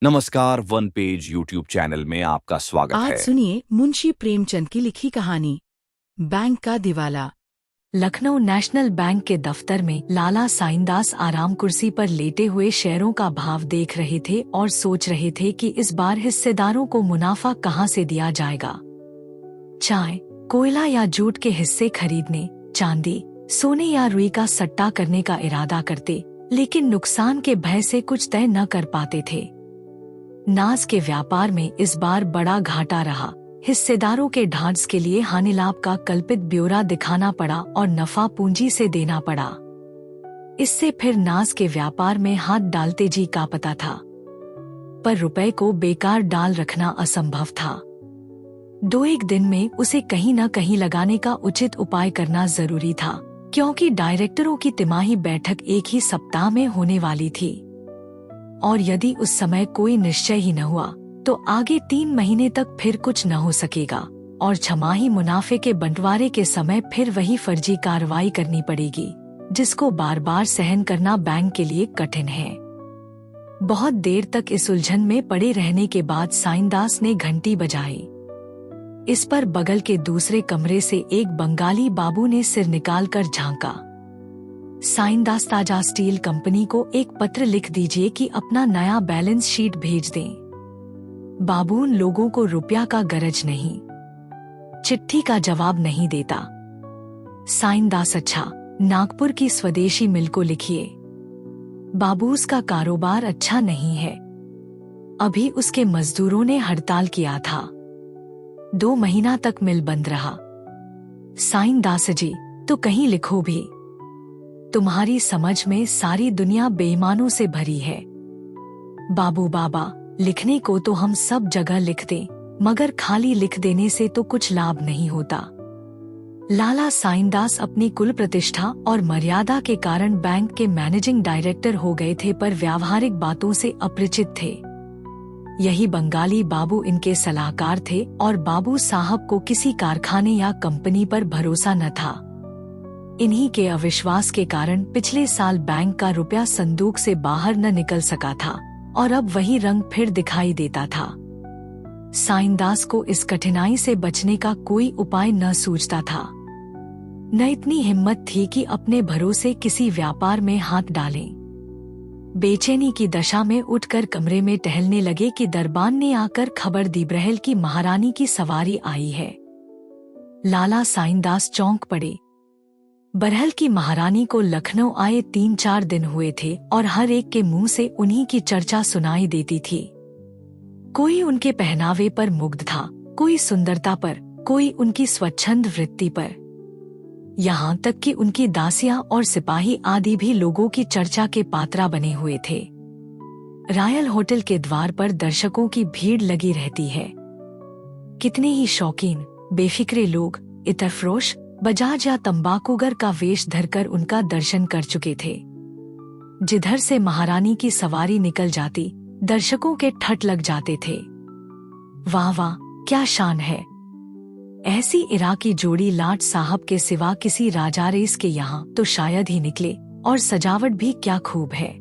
नमस्कार, one page YouTube channel में आपका स्वागत आज है। सुनिए मुंशी प्रेमचंद की लिखी कहानी बैंक का दिवाला। लखनऊ नेशनल बैंक के दफ्तर में लाला साइंदास आराम कुर्सी पर लेटे हुए शेयरों का भाव देख रहे थे और सोच रहे थे कि इस बार हिस्सेदारों को मुनाफा कहां से दिया जाएगा। चाय, कोयला या जूट के हिस्से खरीदने, चांदी, सोने या रुई का सट्टा करने का इरादा करते, लेकिन नुकसान के भय से कुछ तय न कर पाते थे। नाज के व्यापार में इस बार बड़ा घाटा रहा। हिस्सेदारों के ढांढस के लिए हानि-लाभ का कल्पित ब्यौरा दिखाना पड़ा और नफा पूंजी से देना पड़ा। इससे फिर नाज के व्यापार में हाथ डालते जी का पता था, पर रुपए को बेकार डाल रखना असंभव था। 2-1 दिन में उसे कहीं न कहीं लगाने का उचित उपाय करना जरूरी था, क्योंकि डायरेक्टरों की तिमाही बैठक एक ही सप्ताह में होने वाली थी। और यदि उस समय कोई निश्चय ही न हुआ तो आगे 3 महीने तक फिर कुछ न हो सकेगा और छमाही मुनाफे के बंटवारे के समय फिर वही फर्जी कार्रवाई करनी पड़ेगी, जिसको बार बार सहन करना बैंक के लिए कठिन है। बहुत देर तक इस उलझन में पड़े रहने के बाद साइंदास ने घंटी बजाई। इस पर बगल के दूसरे कमरे से एक बंगाली बाबू ने सिर निकालकर झांका। साइंदास, ताजा स्टील कंपनी को एक पत्र लिख दीजिए कि अपना नया बैलेंस शीट भेज दें। बाबू उन लोगों को रुपया का गरज नहीं, चिट्ठी का जवाब नहीं देता। साइंदास, अच्छा, नागपुर की स्वदेशी मिल को लिखिए। बाबू, उसका कारोबार अच्छा नहीं है, अभी उसके मजदूरों ने हड़ताल किया था, 2 महीना तक मिल बंद रहा। साइंदास जी, तो कहीं लिखो भी। तुम्हारी समझ में सारी दुनिया बेईमानों से भरी है। बाबू बाबा, लिखने को तो हम सब जगह लिख दें, मगर खाली लिख देने से तो कुछ लाभ नहीं होता। लाला साइंदास अपनी कुल प्रतिष्ठा और मर्यादा के कारण बैंक के मैनेजिंग डायरेक्टर हो गए थे, पर व्यावहारिक बातों से अपरिचित थे। यही बंगाली बाबू इनके सलाहकार थे और बाबू साहब को किसी कारखाने या कंपनी पर भरोसा न था। इन्हीं के अविश्वास के कारण पिछले साल बैंक का रुपया संदूक से बाहर न निकल सका था और अब वही रंग फिर दिखाई देता था। साइंदास को इस कठिनाई से बचने का कोई उपाय न सूझता था, न इतनी हिम्मत थी कि अपने भरोसे किसी व्यापार में हाथ डालें। बेचैनी की दशा में उठकर कमरे में टहलने लगे कि दरबान ने आकर खबर दी, बरहल की महारानी की सवारी आई है। लाला साइंदास चौंक पड़े। बरहल की महारानी को लखनऊ आए 3-4 दिन हुए थे और हर एक के मुंह से उन्हीं की चर्चा सुनाई देती थी। कोई उनके पहनावे पर मुग्ध था, कोई सुंदरता पर, कोई उनकी स्वच्छंद वृत्ति पर। यहाँ तक कि उनकी दासियां और सिपाही आदि भी लोगों की चर्चा के पात्रा बने हुए थे। रॉयल होटल के द्वार पर दर्शकों की भीड़ लगी रहती है। कितने ही शौकीन, बेफिक्रे लोग इतरफरोश, बजाज या तंबाकूगर का वेश धरकर उनका दर्शन कर चुके थे। जिधर से महारानी की सवारी निकल जाती, दर्शकों के ठट लग जाते थे। वाह वाह, क्या शान है! ऐसी इराकी जोड़ी लाट साहब के सिवा किसी राजारेस के यहाँ तो शायद ही निकले, और सजावट भी क्या खूब है।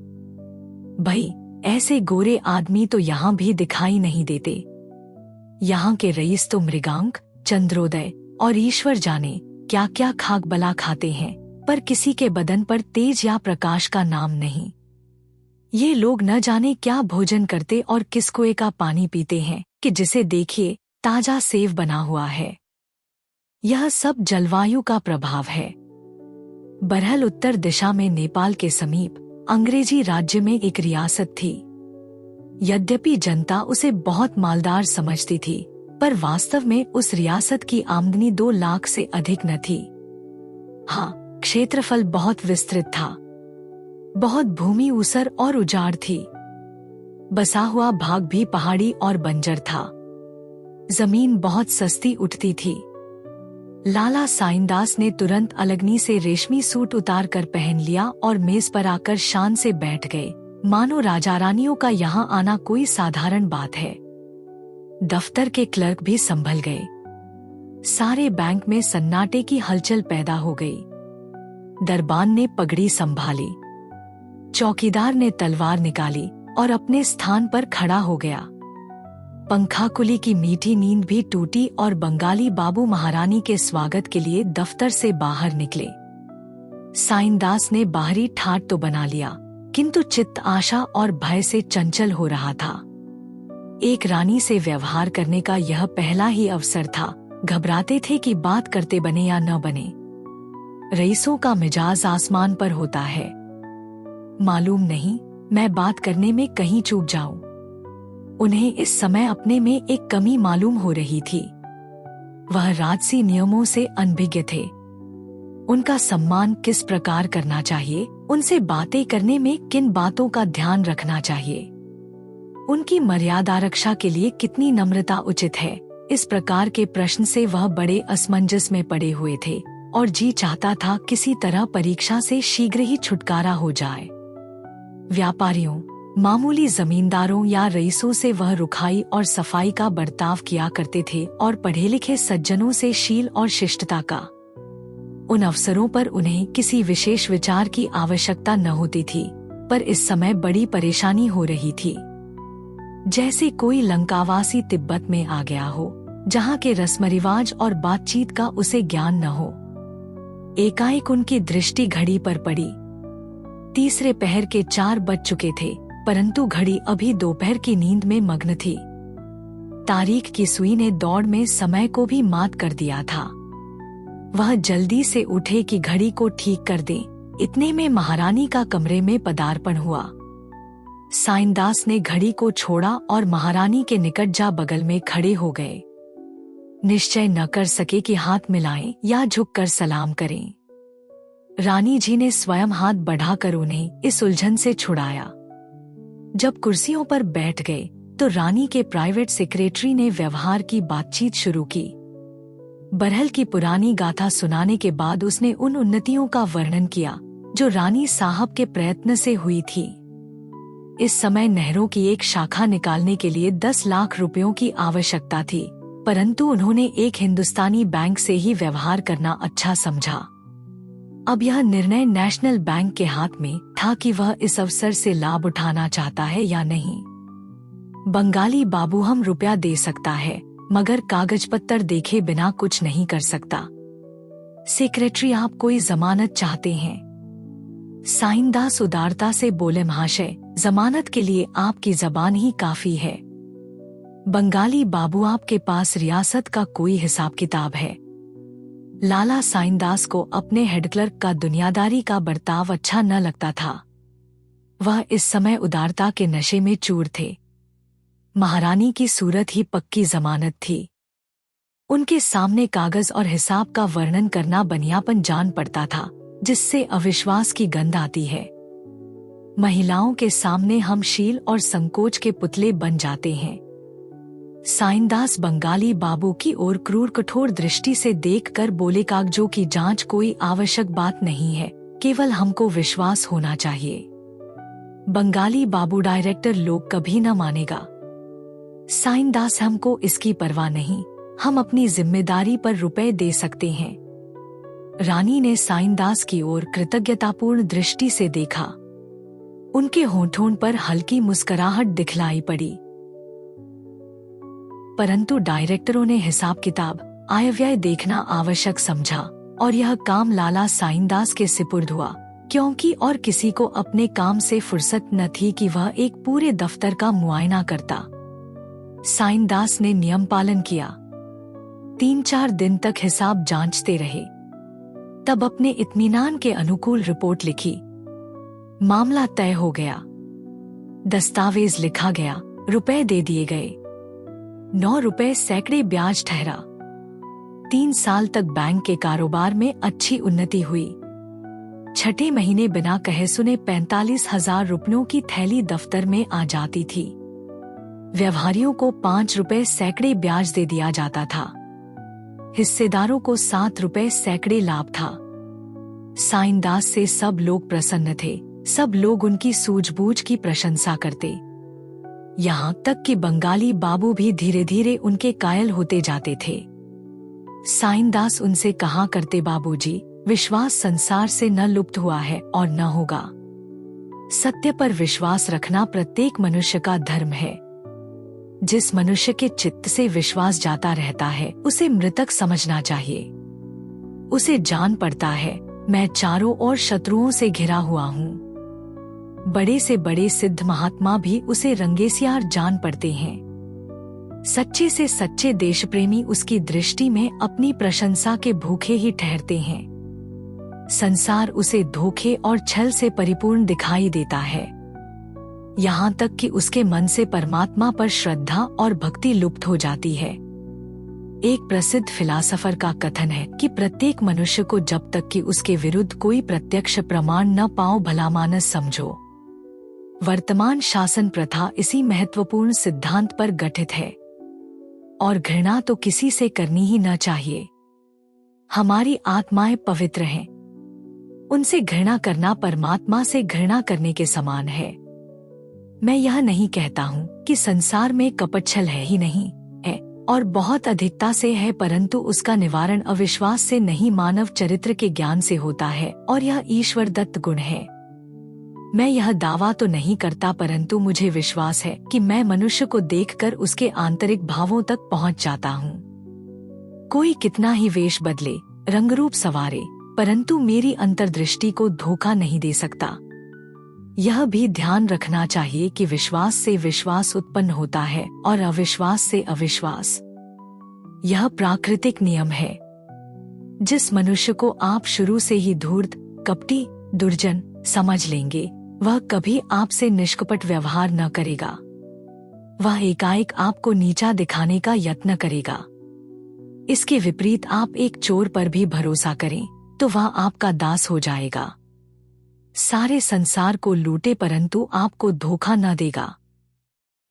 भाई, ऐसे गोरे आदमी तो यहाँ भी दिखाई नहीं देते। यहाँ के रईस तो मृगांक, चंद्रोदय और ईश्वर जाने क्या क्या खाक बला खाते हैं, पर किसी के बदन पर तेज या प्रकाश का नाम नहीं। ये लोग न जाने क्या भोजन करते और किस कुएं का पानी पीते हैं कि जिसे देखिए ताजा सेव बना हुआ है। यह सब जलवायु का प्रभाव है। बरहल उत्तर दिशा में नेपाल के समीप अंग्रेजी राज्य में एक रियासत थी। यद्यपि जनता उसे बहुत मालदार समझती थी, पर वास्तव में उस रियासत की आमदनी 2 लाख से अधिक न थी। हाँ, क्षेत्रफल बहुत विस्तृत था, बहुत भूमि ऊसर और उजाड़ थी। बसा हुआ भाग भी पहाड़ी और बंजर था। जमीन बहुत सस्ती उठती थी। लाला साइंदास ने तुरंत अलगनी से रेशमी सूट उतार कर पहन लिया और मेज पर आकर शान से बैठ गए, मानो राजा रानियों का यहाँ आना कोई साधारण बात है। दफ्तर के क्लर्क भी संभल गए। सारे बैंक में सन्नाटे की हलचल पैदा हो गई। दरबान ने पगड़ी संभाली, चौकीदार ने तलवार निकाली और अपने स्थान पर खड़ा हो गया। पंखाकुली की मीठी नींद भी टूटी और बंगाली बाबू महारानी के स्वागत के लिए दफ्तर से बाहर निकले। साइनदास ने बाहरी ठाट तो बना लिया, किंतु चित्त आशा और भय से चंचल हो रहा था। एक रानी से व्यवहार करने का यह पहला ही अवसर था। घबराते थे कि बात करते बने या न बने। रईसों का मिजाज आसमान पर होता है। मालूम नहीं, मैं बात करने में कहीं चूक जाऊं। उन्हें इस समय अपने में एक कमी मालूम हो रही थी। वह राजसी नियमों से अनभिज्ञ थे। उनका सम्मान किस प्रकार करना चाहिए, उनसे बातें करने में किन बातों का ध्यान रखना चाहिए, उनकी मर्यादा रक्षा के लिए कितनी नम्रता उचित है, इस प्रकार के प्रश्न से वह बड़े असमंजस में पड़े हुए थे और जी चाहता था किसी तरह परीक्षा से शीघ्र ही छुटकारा हो जाए। व्यापारियों, मामूली जमींदारों या रईसों से वह रुखाई और सफाई का बर्ताव किया करते थे और पढ़े लिखे सज्जनों से शील और शिष्टता का। उन अवसरों पर उन्हें किसी विशेष विचार की आवश्यकता न होती थी, पर इस समय बड़ी परेशानी हो रही थी। जैसे कोई लंकावासी तिब्बत में आ गया हो, जहाँ के रस्म रिवाज और बातचीत का उसे ज्ञान न हो। एकाएक उनकी दृष्टि घड़ी पर पड़ी। तीसरे पहर के 4 बज चुके थे, परंतु घड़ी अभी दोपहर की नींद में मग्न थी। तारीख की सुई ने दौड़ में समय को भी मात कर दिया था। वह जल्दी से उठे कि घड़ी को ठीक कर दें। इतने में महारानी का कमरे में पदार्पण हुआ। साइनदास ने घड़ी को छोड़ा और महारानी के निकट जा बगल में खड़े हो गए। निश्चय न कर सके कि हाथ मिलाएं या झुककर सलाम करें। रानी जी ने स्वयं हाथ बढ़ाकर उन्हें इस उलझन से छुड़ाया। जब कुर्सियों पर बैठ गए तो रानी के प्राइवेट सेक्रेटरी ने व्यवहार की बातचीत शुरू की। बरहल की पुरानी गाथा सुनाने के बाद उसने उन उन्नतियों का वर्णन किया जो रानी साहब के प्रयत्न से हुई थी। इस समय नहरों की एक शाखा निकालने के लिए 10 लाख रुपयों की आवश्यकता थी, परंतु उन्होंने एक हिंदुस्तानी बैंक से ही व्यवहार करना अच्छा समझा। अब यह निर्णय नेशनल बैंक के हाथ में था कि वह इस अवसर से लाभ उठाना चाहता है या नहीं। बंगाली बाबू हम रुपया दे सकता है, मगर कागज पत्तर देखे बिना कुछ नहीं कर सकता। सेक्रेटरी, आप कोई जमानत चाहते हैं? साइनदास उदारता से बोले, महाशय, जमानत के लिए आपकी जबान ही काफी है। बंगाली बाबू, आपके पास रियासत का कोई हिसाब किताब है? लाला साइनदास को अपने हेड क्लर्क का दुनियादारी का बर्ताव अच्छा न लगता था। वह इस समय उदारता के नशे में चूर थे। महारानी की सूरत ही पक्की जमानत थी। उनके सामने कागज और हिसाब का वर्णन करना बनियापन जान पड़ता था, जिससे अविश्वास की गंध आती है। महिलाओं के सामने हम शील और संकोच के पुतले बन जाते हैं। साइनदास बंगाली बाबू की ओर क्रूर कठोर दृष्टि से देखकर बोले, कागजों की जांच कोई आवश्यक बात नहीं है, केवल हमको विश्वास होना चाहिए। बंगाली बाबू, डायरेक्टर लोग कभी न मानेगा। साइनदास, हमको इसकी परवाह नहीं, हम अपनी जिम्मेदारी पर रुपए दे सकते हैं। रानी ने साइनदास की ओर कृतज्ञतापूर्ण दृष्टि से देखा। उनके होठों पर हल्की मुस्कुराहट दिखलाई पड़ी, परंतु डायरेक्टरों ने हिसाब किताब, आय व्यय देखना आवश्यक समझा और यह काम लाला साइनदास के सिपुर्द हुआ, क्योंकि और किसी को अपने काम से फुर्सत न थी कि वह एक पूरे दफ्तर का मुआयना करता। साइनदास ने नियम पालन किया। 3-4 दिन तक हिसाब जांचते रहे, तब अपने इत्मीनान के अनुकूल रिपोर्ट लिखी। मामला तय हो गया, दस्तावेज लिखा गया, रुपए दे दिए गए। 9 रुपए सैकड़े ब्याज ठहरा। 3 साल तक बैंक के कारोबार में अच्छी उन्नति हुई। 6ठे महीने बिना कहे सुने 45,000 रुपयों की थैली दफ्तर में आ जाती थी। व्यवहारियों को 5 रुपए सैकड़े ब्याज दे दिया जाता था। हिस्सेदारों को 7 रुपए सैकड़े लाभ था। साइनदास से सब लोग प्रसन्न थे, सब लोग उनकी सूझबूझ की प्रशंसा करते। यहाँ तक कि बंगाली बाबू भी धीरे धीरे उनके कायल होते जाते थे। साइनदास उनसे कहा करते, बाबूजी, विश्वास संसार से न लुप्त हुआ है और न होगा। सत्य पर विश्वास रखना प्रत्येक मनुष्य का धर्म है। जिस मनुष्य के चित्त से विश्वास जाता रहता है उसे मृतक समझना चाहिए। उसे जान पड़ता है मैं चारों ओर शत्रुओं से घिरा हुआ हूँ। बड़े से बड़े सिद्ध महात्मा भी उसे रंगेसियार जान पड़ते हैं। सच्चे से सच्चे देशप्रेमी उसकी दृष्टि में अपनी प्रशंसा के भूखे ही ठहरते हैं। संसार उसे धोखे और छल से परिपूर्ण दिखाई देता है, यहाँ तक कि उसके मन से परमात्मा पर श्रद्धा और भक्ति लुप्त हो जाती है। एक प्रसिद्ध फिलासफर का कथन है कि प्रत्येक मनुष्य को जब तक कि उसके विरुद्ध कोई प्रत्यक्ष प्रमाण न पाओ भलामानस समझो। वर्तमान शासन प्रथा इसी महत्वपूर्ण सिद्धांत पर गठित है। और घृणा तो किसी से करनी ही न चाहिए। हमारी आत्माएं पवित्र हैं। उनसे घृणा करना परमात्मा से घृणा करने के समान है। मैं यह नहीं कहता हूँ कि संसार में कपट छल है ही नहीं, है और बहुत अधिकता से है, परंतु उसका निवारण अविश्वास से नहीं मानव चरित्र के ज्ञान से होता है और यह ईश्वर दत्त गुण है। मैं यह दावा तो नहीं करता, परंतु मुझे विश्वास है कि मैं मनुष्य को देखकर उसके आंतरिक भावों तक पहुंच जाता हूँ। कोई कितना ही वेश बदले, रंगरूप सवारे, परंतु मेरी अंतर्दृष्टि को धोखा नहीं दे सकता। यह भी ध्यान रखना चाहिए कि विश्वास से विश्वास उत्पन्न होता है और अविश्वास से अविश्वास। यह प्राकृतिक नियम है। जिस मनुष्य को आप शुरू से ही धूर्त, कपटी, दुर्जन समझ लेंगे, वह कभी आपसे निष्कपट व्यवहार न करेगा। वह एकाएक आपको नीचा दिखाने का यत्न करेगा। इसके विपरीत आप एक चोर पर भी भरोसा करें तो वह आपका दास हो जाएगा। सारे संसार को लूटे परंतु आपको धोखा न देगा।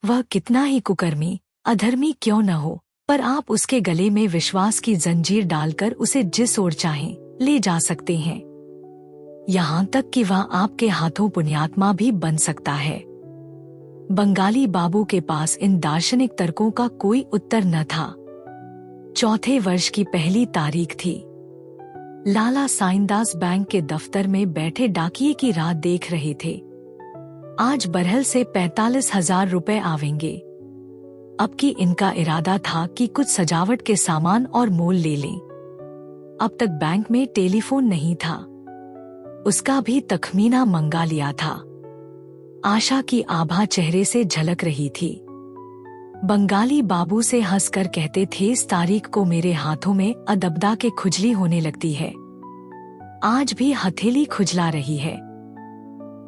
वह कितना ही कुकर्मी, अधर्मी क्यों न हो, पर आप उसके गले में विश्वास की जंजीर डालकर उसे जिस ओर चाहें ले जा सकते हैं। यहाँ तक कि वह आपके हाथों पुण्यात्मा भी बन सकता है। बंगाली बाबू के पास इन दार्शनिक तर्कों का कोई उत्तर न था। चौथे वर्ष की पहली तारीख थी। लाला साइंदास बैंक के दफ्तर में बैठे डाकिये की राह देख रहे थे। आज बरहल से 45,000 रुपए आवेंगे। अब की इनका इरादा था कि कुछ सजावट के सामान और मोल ले लें। अब तक बैंक में टेलीफोन नहीं था, उसका भी तखमीना मंगा लिया था। आशा की आभा चेहरे से झलक रही थी। बंगाली बाबू से हंसकर कहते थे, इस तारीख को मेरे हाथों में अदबदा के खुजली होने लगती है। आज भी हथेली खुजला रही है।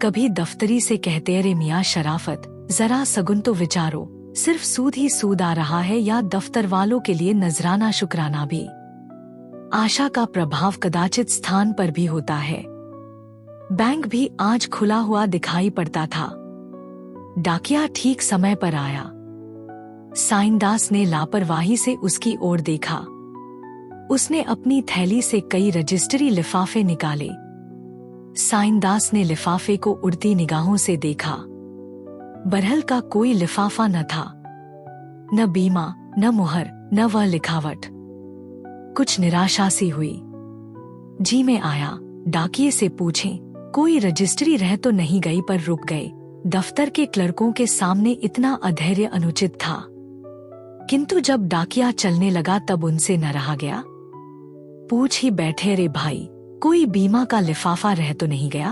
कभी दफ्तरी से कहते, अरे मियाँ शराफत, जरा सगुन तो विचारो, सिर्फ सूद ही सूद आ रहा है या दफ्तर वालों के लिए नजराना शुक्राना भी। आशा का प्रभाव कदाचित स्थान पर भी होता है। बैंक भी आज खुला हुआ दिखाई पड़ता था। डाकिया ठीक समय पर आया। साइंदास ने लापरवाही से उसकी ओर देखा। उसने अपनी थैली से कई रजिस्ट्री लिफाफे निकाले। साइंदास ने लिफाफे को उड़ती निगाहों से देखा। बरहल का कोई लिफाफा न था, न बीमा, न मुहर, न वह लिखावट। कुछ निराशा सी हुई। जी में आया, डाकिये से पूछें, कोई रजिस्ट्री रह तो नहीं गई, पर रुक गए। दफ्तर के क्लर्कों के सामने इतना अधैर्य अनुचित था। किंतु जब डाकिया चलने लगा तब उनसे न रहा गया। पूछ ही बैठे, रे भाई, कोई बीमा का लिफाफा रह तो नहीं गया?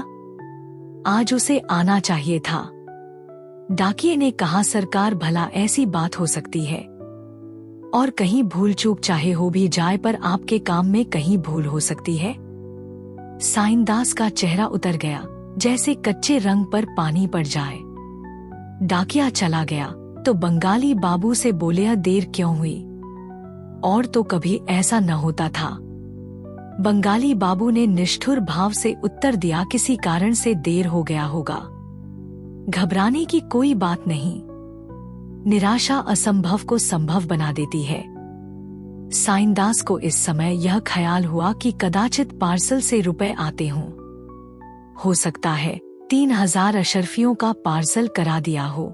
आज उसे आना चाहिए था। डाकिये ने कहा, सरकार, भला ऐसी बात हो सकती है? और कहीं भूल चूक चाहे हो भी जाए, पर आपके काम में कहीं भूल हो सकती है? साइंदास का चेहरा उतर गया, जैसे कच्चे रंग पर पानी पड़ जाए। डाकिया चला गया तो बंगाली बाबू से बोले, देर क्यों हुई? और तो कभी ऐसा न होता था। बंगाली बाबू ने निष्ठुर भाव से उत्तर दिया, किसी कारण से देर हो गया होगा। घबराने की कोई बात नहीं। निराशा असंभव को संभव बना देती है। साइंदास को इस समय यह ख्याल हुआ कि कदाचित पार्सल से रुपए आते हों। हो सकता है 3,000 अशर्फियों का पार्सल करा दिया हो।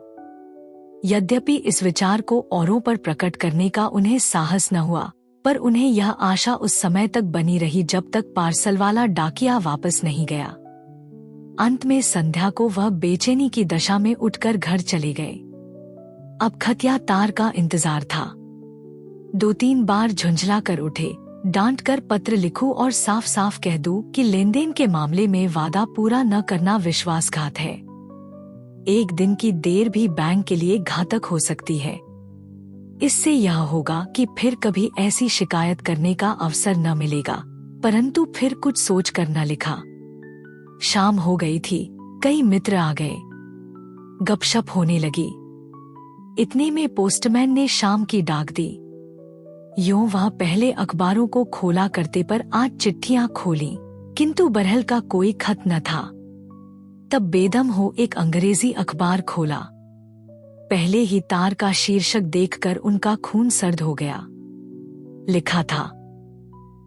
यद्यपि इस विचार को औरों पर प्रकट करने का उन्हें साहस न हुआ, पर उन्हें यह आशा उस समय तक बनी रही जब तक पार्सल वाला डाकिया वापस नहीं गया। अंत में संध्या को वह बेचैनी की दशा में उठकर घर चले गए। अब खतिया तार का इंतजार था। 2-3 बार झुंझला कर उठे, डांट कर पत्र लिखूं और साफ साफ कह दूं कि लेनदेन के मामले में वादा पूरा न करना विश्वासघात है। एक दिन की देर भी बैंक के लिए घातक हो सकती है। इससे यह होगा कि फिर कभी ऐसी शिकायत करने का अवसर न मिलेगा। परंतु फिर कुछ सोच कर न लिखा। शाम हो गई थी, कई मित्र आ गए, गपशप होने लगी। इतने में पोस्टमैन ने शाम की डाक दी। यूं वह पहले अखबारों को खोला करते पर आज चिट्ठियां खोली, किंतु बरहल का कोई खत न था। तब बेदम हो एक अंग्रेजी अखबार खोला। पहले ही तार का शीर्षक देखकर उनका खून सर्द हो गया। लिखा था,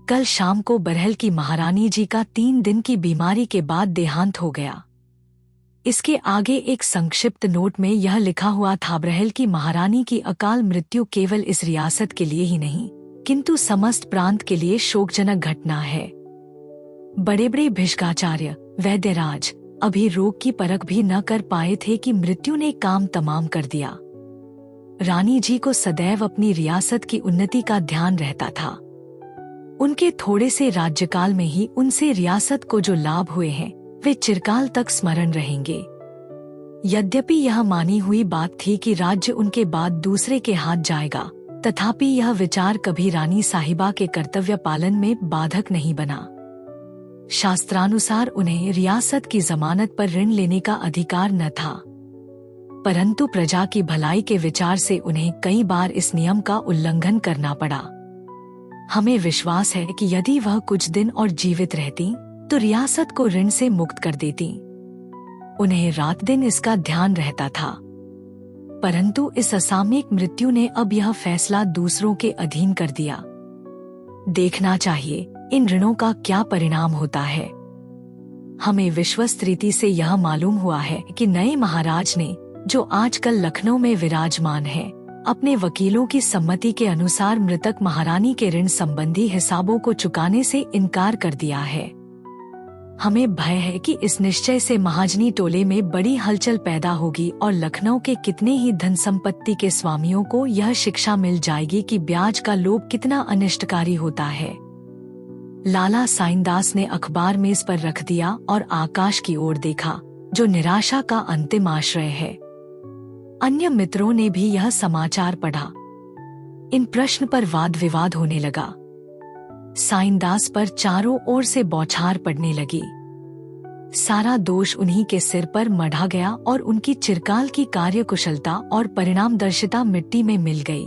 कल शाम को बरहल की महारानी जी का 3 दिन की बीमारी के बाद देहांत हो गया। इसके आगे एक संक्षिप्त नोट में यह लिखा हुआ था, बरहल की महारानी की अकाल मृत्यु केवल इस रियासत के लिए ही नहीं किंतु समस्त प्रांत के लिए शोकजनक घटना है। बड़े बड़े भिषगाचार्य वैद्यराज अभी रोग की परख भी न कर पाए थे कि मृत्यु ने काम तमाम कर दिया। रानी जी को सदैव अपनी रियासत की उन्नति का ध्यान रहता था। उनके थोड़े से राज्यकाल में ही उनसे रियासत को जो लाभ हुए हैं वे चिरकाल तक स्मरण रहेंगे। यद्यपि यह मानी हुई बात थी कि राज्य उनके बाद दूसरे के हाथ जाएगा, तथापि यह विचार कभी रानी साहिबा के कर्तव्य पालन में बाधक नहीं बना। शास्त्रानुसार उन्हें रियासत की जमानत पर ऋण लेने का अधिकार न था, परंतु प्रजा की भलाई के विचार से उन्हें कई बार इस नियम का उल्लंघन करना पड़ा। हमें विश्वास है कि यदि वह कुछ दिन और जीवित रहती तो रियासत को ऋण से मुक्त कर देती। उन्हें रात दिन इसका ध्यान रहता था, परंतु इस असामयिक मृत्यु ने अब यह फैसला दूसरों के अधीन कर दिया। देखना चाहिए इन ऋणों का क्या परिणाम होता है। हमें विश्वस्त रीति से यह मालूम हुआ है कि नए महाराज ने, जो आजकल लखनऊ में विराजमान है, अपने वकीलों की सम्मति के अनुसार मृतक महारानी के ऋण संबंधी हिसाबों को चुकाने से इनकार कर दिया है। हमें भय है कि इस निश्चय से महाजनी टोले में बड़ी हलचल पैदा होगी और लखनऊ के कितने ही धन संपत्ति के स्वामियों को यह शिक्षा मिल जाएगी कि ब्याज का लोभ कितना अनिष्टकारी होता है। लाला साइंदास ने अखबार मेज पर रख दिया और आकाश की ओर देखा, जो निराशा का अंतिम आश्रय है। अन्य मित्रों ने भी यह समाचार पढ़ा। इन प्रश्न पर वाद विवाद होने लगा। साइंदास पर चारों ओर से बौछार पड़ने लगी। सारा दोष उन्हीं के सिर पर मढ़ा गया और उनकी चिरकाल की कार्यकुशलता और परिणामदर्शिता मिट्टी में मिल गई।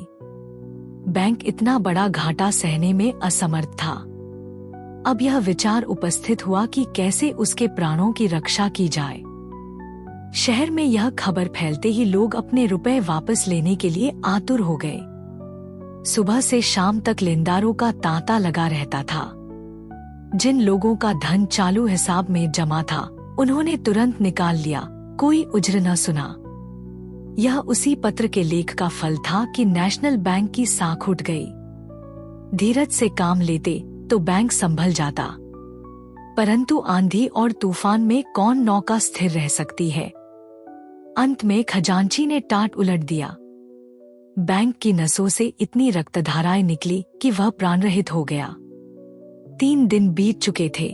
बैंक इतना बड़ा घाटा सहने में असमर्थ था। अब यह विचार उपस्थित हुआ कि कैसे उसके प्राणों की रक्षा की जाए। शहर में यह खबर फैलते ही लोग अपने रुपए वापस लेने के लिए आतुर हो गए। सुबह से शाम तक लेनदारों का तांता लगा रहता था। जिन लोगों का धन चालू हिसाब में जमा था, उन्होंने तुरंत निकाल लिया, कोई उज्र न सुना। यह उसी पत्र के लेख का फल था कि नेशनल बैंक की साख उठ गई। धीरज से काम लेते तो बैंक संभल जाता, परंतु आंधी और तूफान में कौन नौका स्थिर रह सकती है। अंत में खजांची ने टाट उलट दिया। बैंक की नसों से इतनी रक्तधाराएं निकली कि वह प्राणरहित हो गया। 3 दिन बीत चुके थे।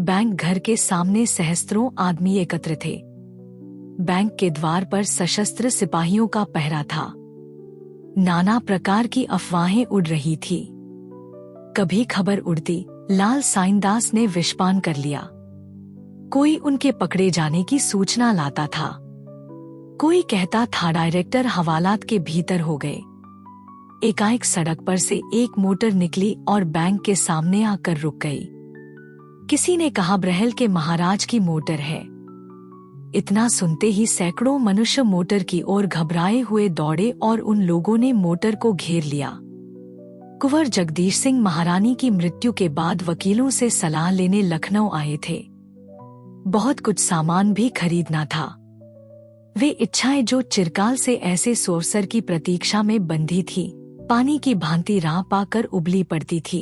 बैंक घर के सामने सहस्त्रों आदमी एकत्र थे। बैंक के द्वार पर सशस्त्र सिपाहियों का पहरा था। नाना प्रकार की अफवाहें उड़ रही थी। कभी खबर उड़ती, लाल साइंदास ने विषपान कर लिया। कोई उनके पकड़े जाने की सूचना लाता था। कोई कहता था डायरेक्टर हवालात के भीतर हो गए। एकाएक सड़क पर से एक मोटर निकली और बैंक के सामने आकर रुक गई। किसी ने कहा बरहल के महाराज की मोटर है। इतना सुनते ही सैकड़ों मनुष्य मोटर की ओर घबराए हुए दौड़े और उन लोगों ने मोटर को घेर लिया। कुंवर जगदीश सिंह महारानी की मृत्यु के बाद वकीलों से सलाह लेने लखनऊ आए थे। बहुत कुछ सामान भी खरीदना था। वे इच्छाएं जो चिरकाल से ऐसे सोवसर की प्रतीक्षा में बंधी थी, पानी की भांति राह पाकर उबली पड़ती थी।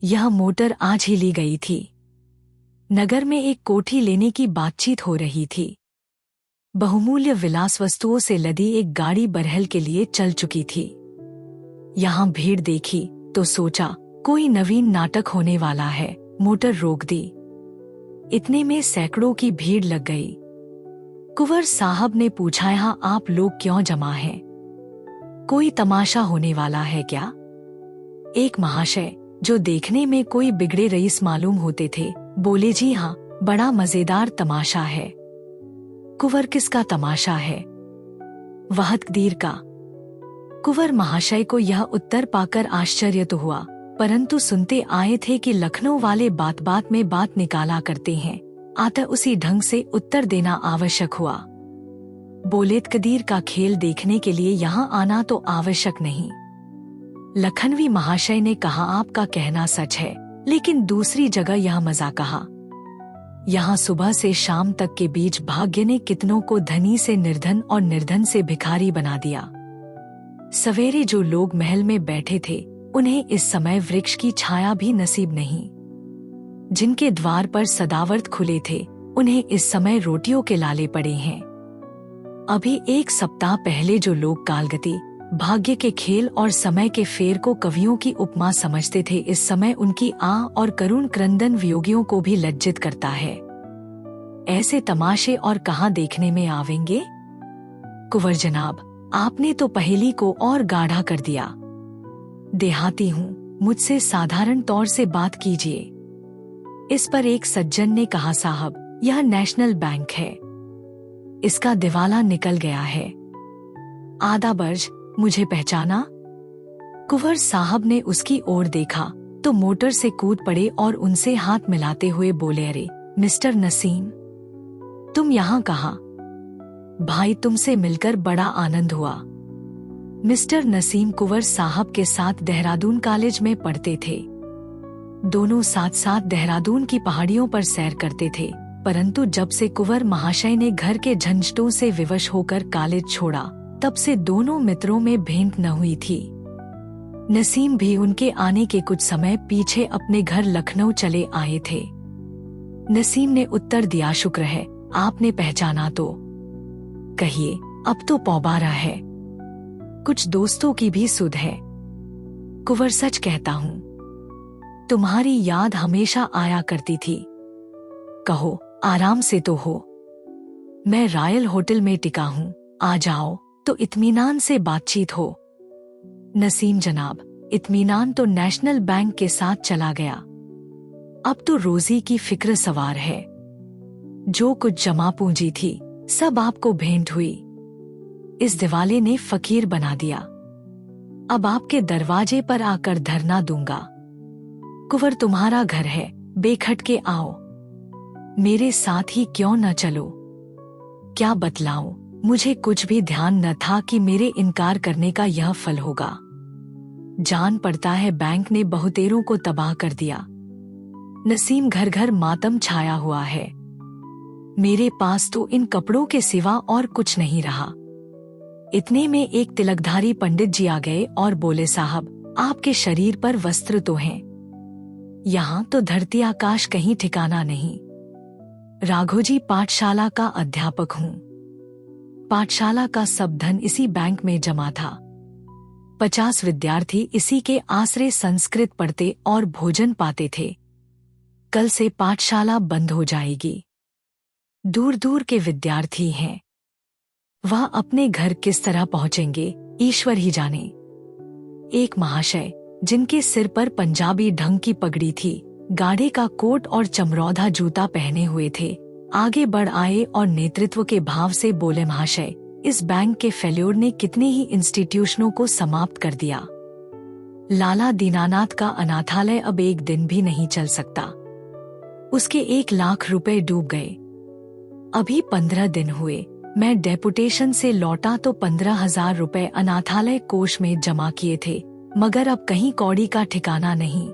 यह मोटर आज ही ली गई थी। नगर में एक कोठी लेने की बातचीत हो रही थी। बहुमूल्य विलास वस्तुओं से लदी एक गाड़ी बरहल के लिए चल चुकी थी। यहाँ भीड़ देखी तो सोचा कोई नवीन नाटक होने वाला है। मोटर रोक दी। इतने में सैकड़ों की भीड़ लग गई। कुंवर साहब ने पूछा, यहाँ आप लोग क्यों जमा हैं? कोई तमाशा होने वाला है क्या? एक महाशय जो देखने में कोई बिगड़े रईस मालूम होते थे बोले, जी हाँ, बड़ा मजेदार तमाशा है। कुंवर, किसका तमाशा है? वह तकदीर का। कुंवर महाशय को यह उत्तर पाकर आश्चर्य तो हुआ, परंतु सुनते आए थे कि लखनऊ वाले बात बात में बात निकाला करते हैं, अतः उसी ढंग से उत्तर देना आवश्यक हुआ। बोले, तकदीर का खेल देखने के लिए यहाँ आना तो आवश्यक नहीं। लखनवी महाशय ने कहा, आपका कहना सच है, लेकिन दूसरी जगह यह मजा कहा। यहाँ सुबह से शाम तक के बीच भाग्य ने कितनों को धनी से निर्धन और निर्धन से भिखारी बना दिया। सवेरे जो लोग महल में बैठे थे उन्हें इस समय वृक्ष की छाया भी नसीब नहीं। जिनके द्वार पर सदावर्त खुले थे उन्हें इस समय रोटियों के लाले पड़े हैं। अभी एक सप्ताह पहले जो लोग कालगति, भाग्य के खेल और समय के फेर को कवियों की उपमा समझते थे, इस समय उनकी आ और करुण क्रंदन वियोगियों को भी लज्जित करता है। ऐसे तमाशे और कहाँ देखने में आवेंगे? कुंवर जनाब, आपने तो पहेली को और गाढ़ा कर दिया। देहाती हूँ, मुझसे साधारण तौर से बात कीजिए। इस पर एक सज्जन ने कहा, साहब, यह नेशनल बैंक है, इसका दिवाला निकल गया है। आधा बर्ज, मुझे पहचाना? कुंवर साहब ने उसकी ओर देखा तो मोटर से कूद पड़े और उनसे हाथ मिलाते हुए बोले, अरे मिस्टर नसीम, तुम यहाँ कहाँ? भाई, तुमसे मिलकर बड़ा आनंद हुआ। मिस्टर नसीम कुंवर साहब के साथ देहरादून कॉलेज में पढ़ते थे। दोनों साथ साथ देहरादून की पहाड़ियों पर सैर करते थे, परंतु जब से कुंवर महाशय ने घर के झंझटों से विवश होकर कॉलेज छोड़ा तब से दोनों मित्रों में भेंट न हुई थी। नसीम भी उनके आने के कुछ समय पीछे अपने घर लखनऊ चले आए थे। नसीम ने उत्तर दिया, शुक्र है आपने पहचाना तो। कहिए, अब तो पौबारा है, कुछ दोस्तों की भी सुध है। कुंवर, सच कहता हूँ, तुम्हारी याद हमेशा आया करती थी। कहो, आराम से तो हो। मैं रॉयल होटल में टिका हूँ, आ जाओ तो इत्मीनान से बातचीत हो। नसीम जनाब, इत्मीनान तो नेशनल बैंक के साथ चला गया। अब तो रोजी की फिक्र सवार है। जो कुछ जमा पूंजी थी सब आपको भेंट हुई। इस दिवाले ने फकीर बना दिया। अब आपके दरवाजे पर आकर धरना दूंगा। कुंवर, तुम्हारा घर है, बेखटके आओ। मेरे साथ ही क्यों न चलो? क्या बतलाऊं, मुझे कुछ भी ध्यान न था कि मेरे इनकार करने का यह फल होगा। जान पड़ता है बैंक ने बहुतेरों को तबाह कर दिया। नसीम, घर घर मातम छाया हुआ है। मेरे पास तो इन कपड़ों के सिवा और कुछ नहीं रहा। इतने में एक तिलकधारी पंडित जी आ गए और बोले, साहब, आपके शरीर पर वस्त्र तो हैं, यहाँ तो धरती आकाश कहीं ठिकाना नहीं। राघोजी पाठशाला का अध्यापक हूँ। पाठशाला का सब धन इसी बैंक में जमा था। 50 विद्यार्थी इसी के आसरे संस्कृत पढ़ते और भोजन पाते थे। कल से पाठशाला बंद हो जाएगी। दूर दूर के विद्यार्थी हैं, वह अपने घर किस तरह पहुंचेंगे ईश्वर ही जाने। एक महाशय जिनके सिर पर पंजाबी ढंग की पगड़ी थी, गाढ़े का कोट और चमरौधा जूता पहने हुए थे, आगे बढ़ आए और नेतृत्व के भाव से बोले, महाशय, इस बैंक के फेल्योर ने कितने ही इंस्टीट्यूशनों को समाप्त कर दिया। लाला दीनानाथ का अनाथालय अब एक दिन भी नहीं चल सकता। उसके 1 लाख रुपए डूब गए। अभी 15 दिन हुए, मैं डेपुटेशन से लौटा तो 15,000 रुपए अनाथालय कोष में जमा किए थे, मगर अब कहीं कौड़ी का ठिकाना नहीं।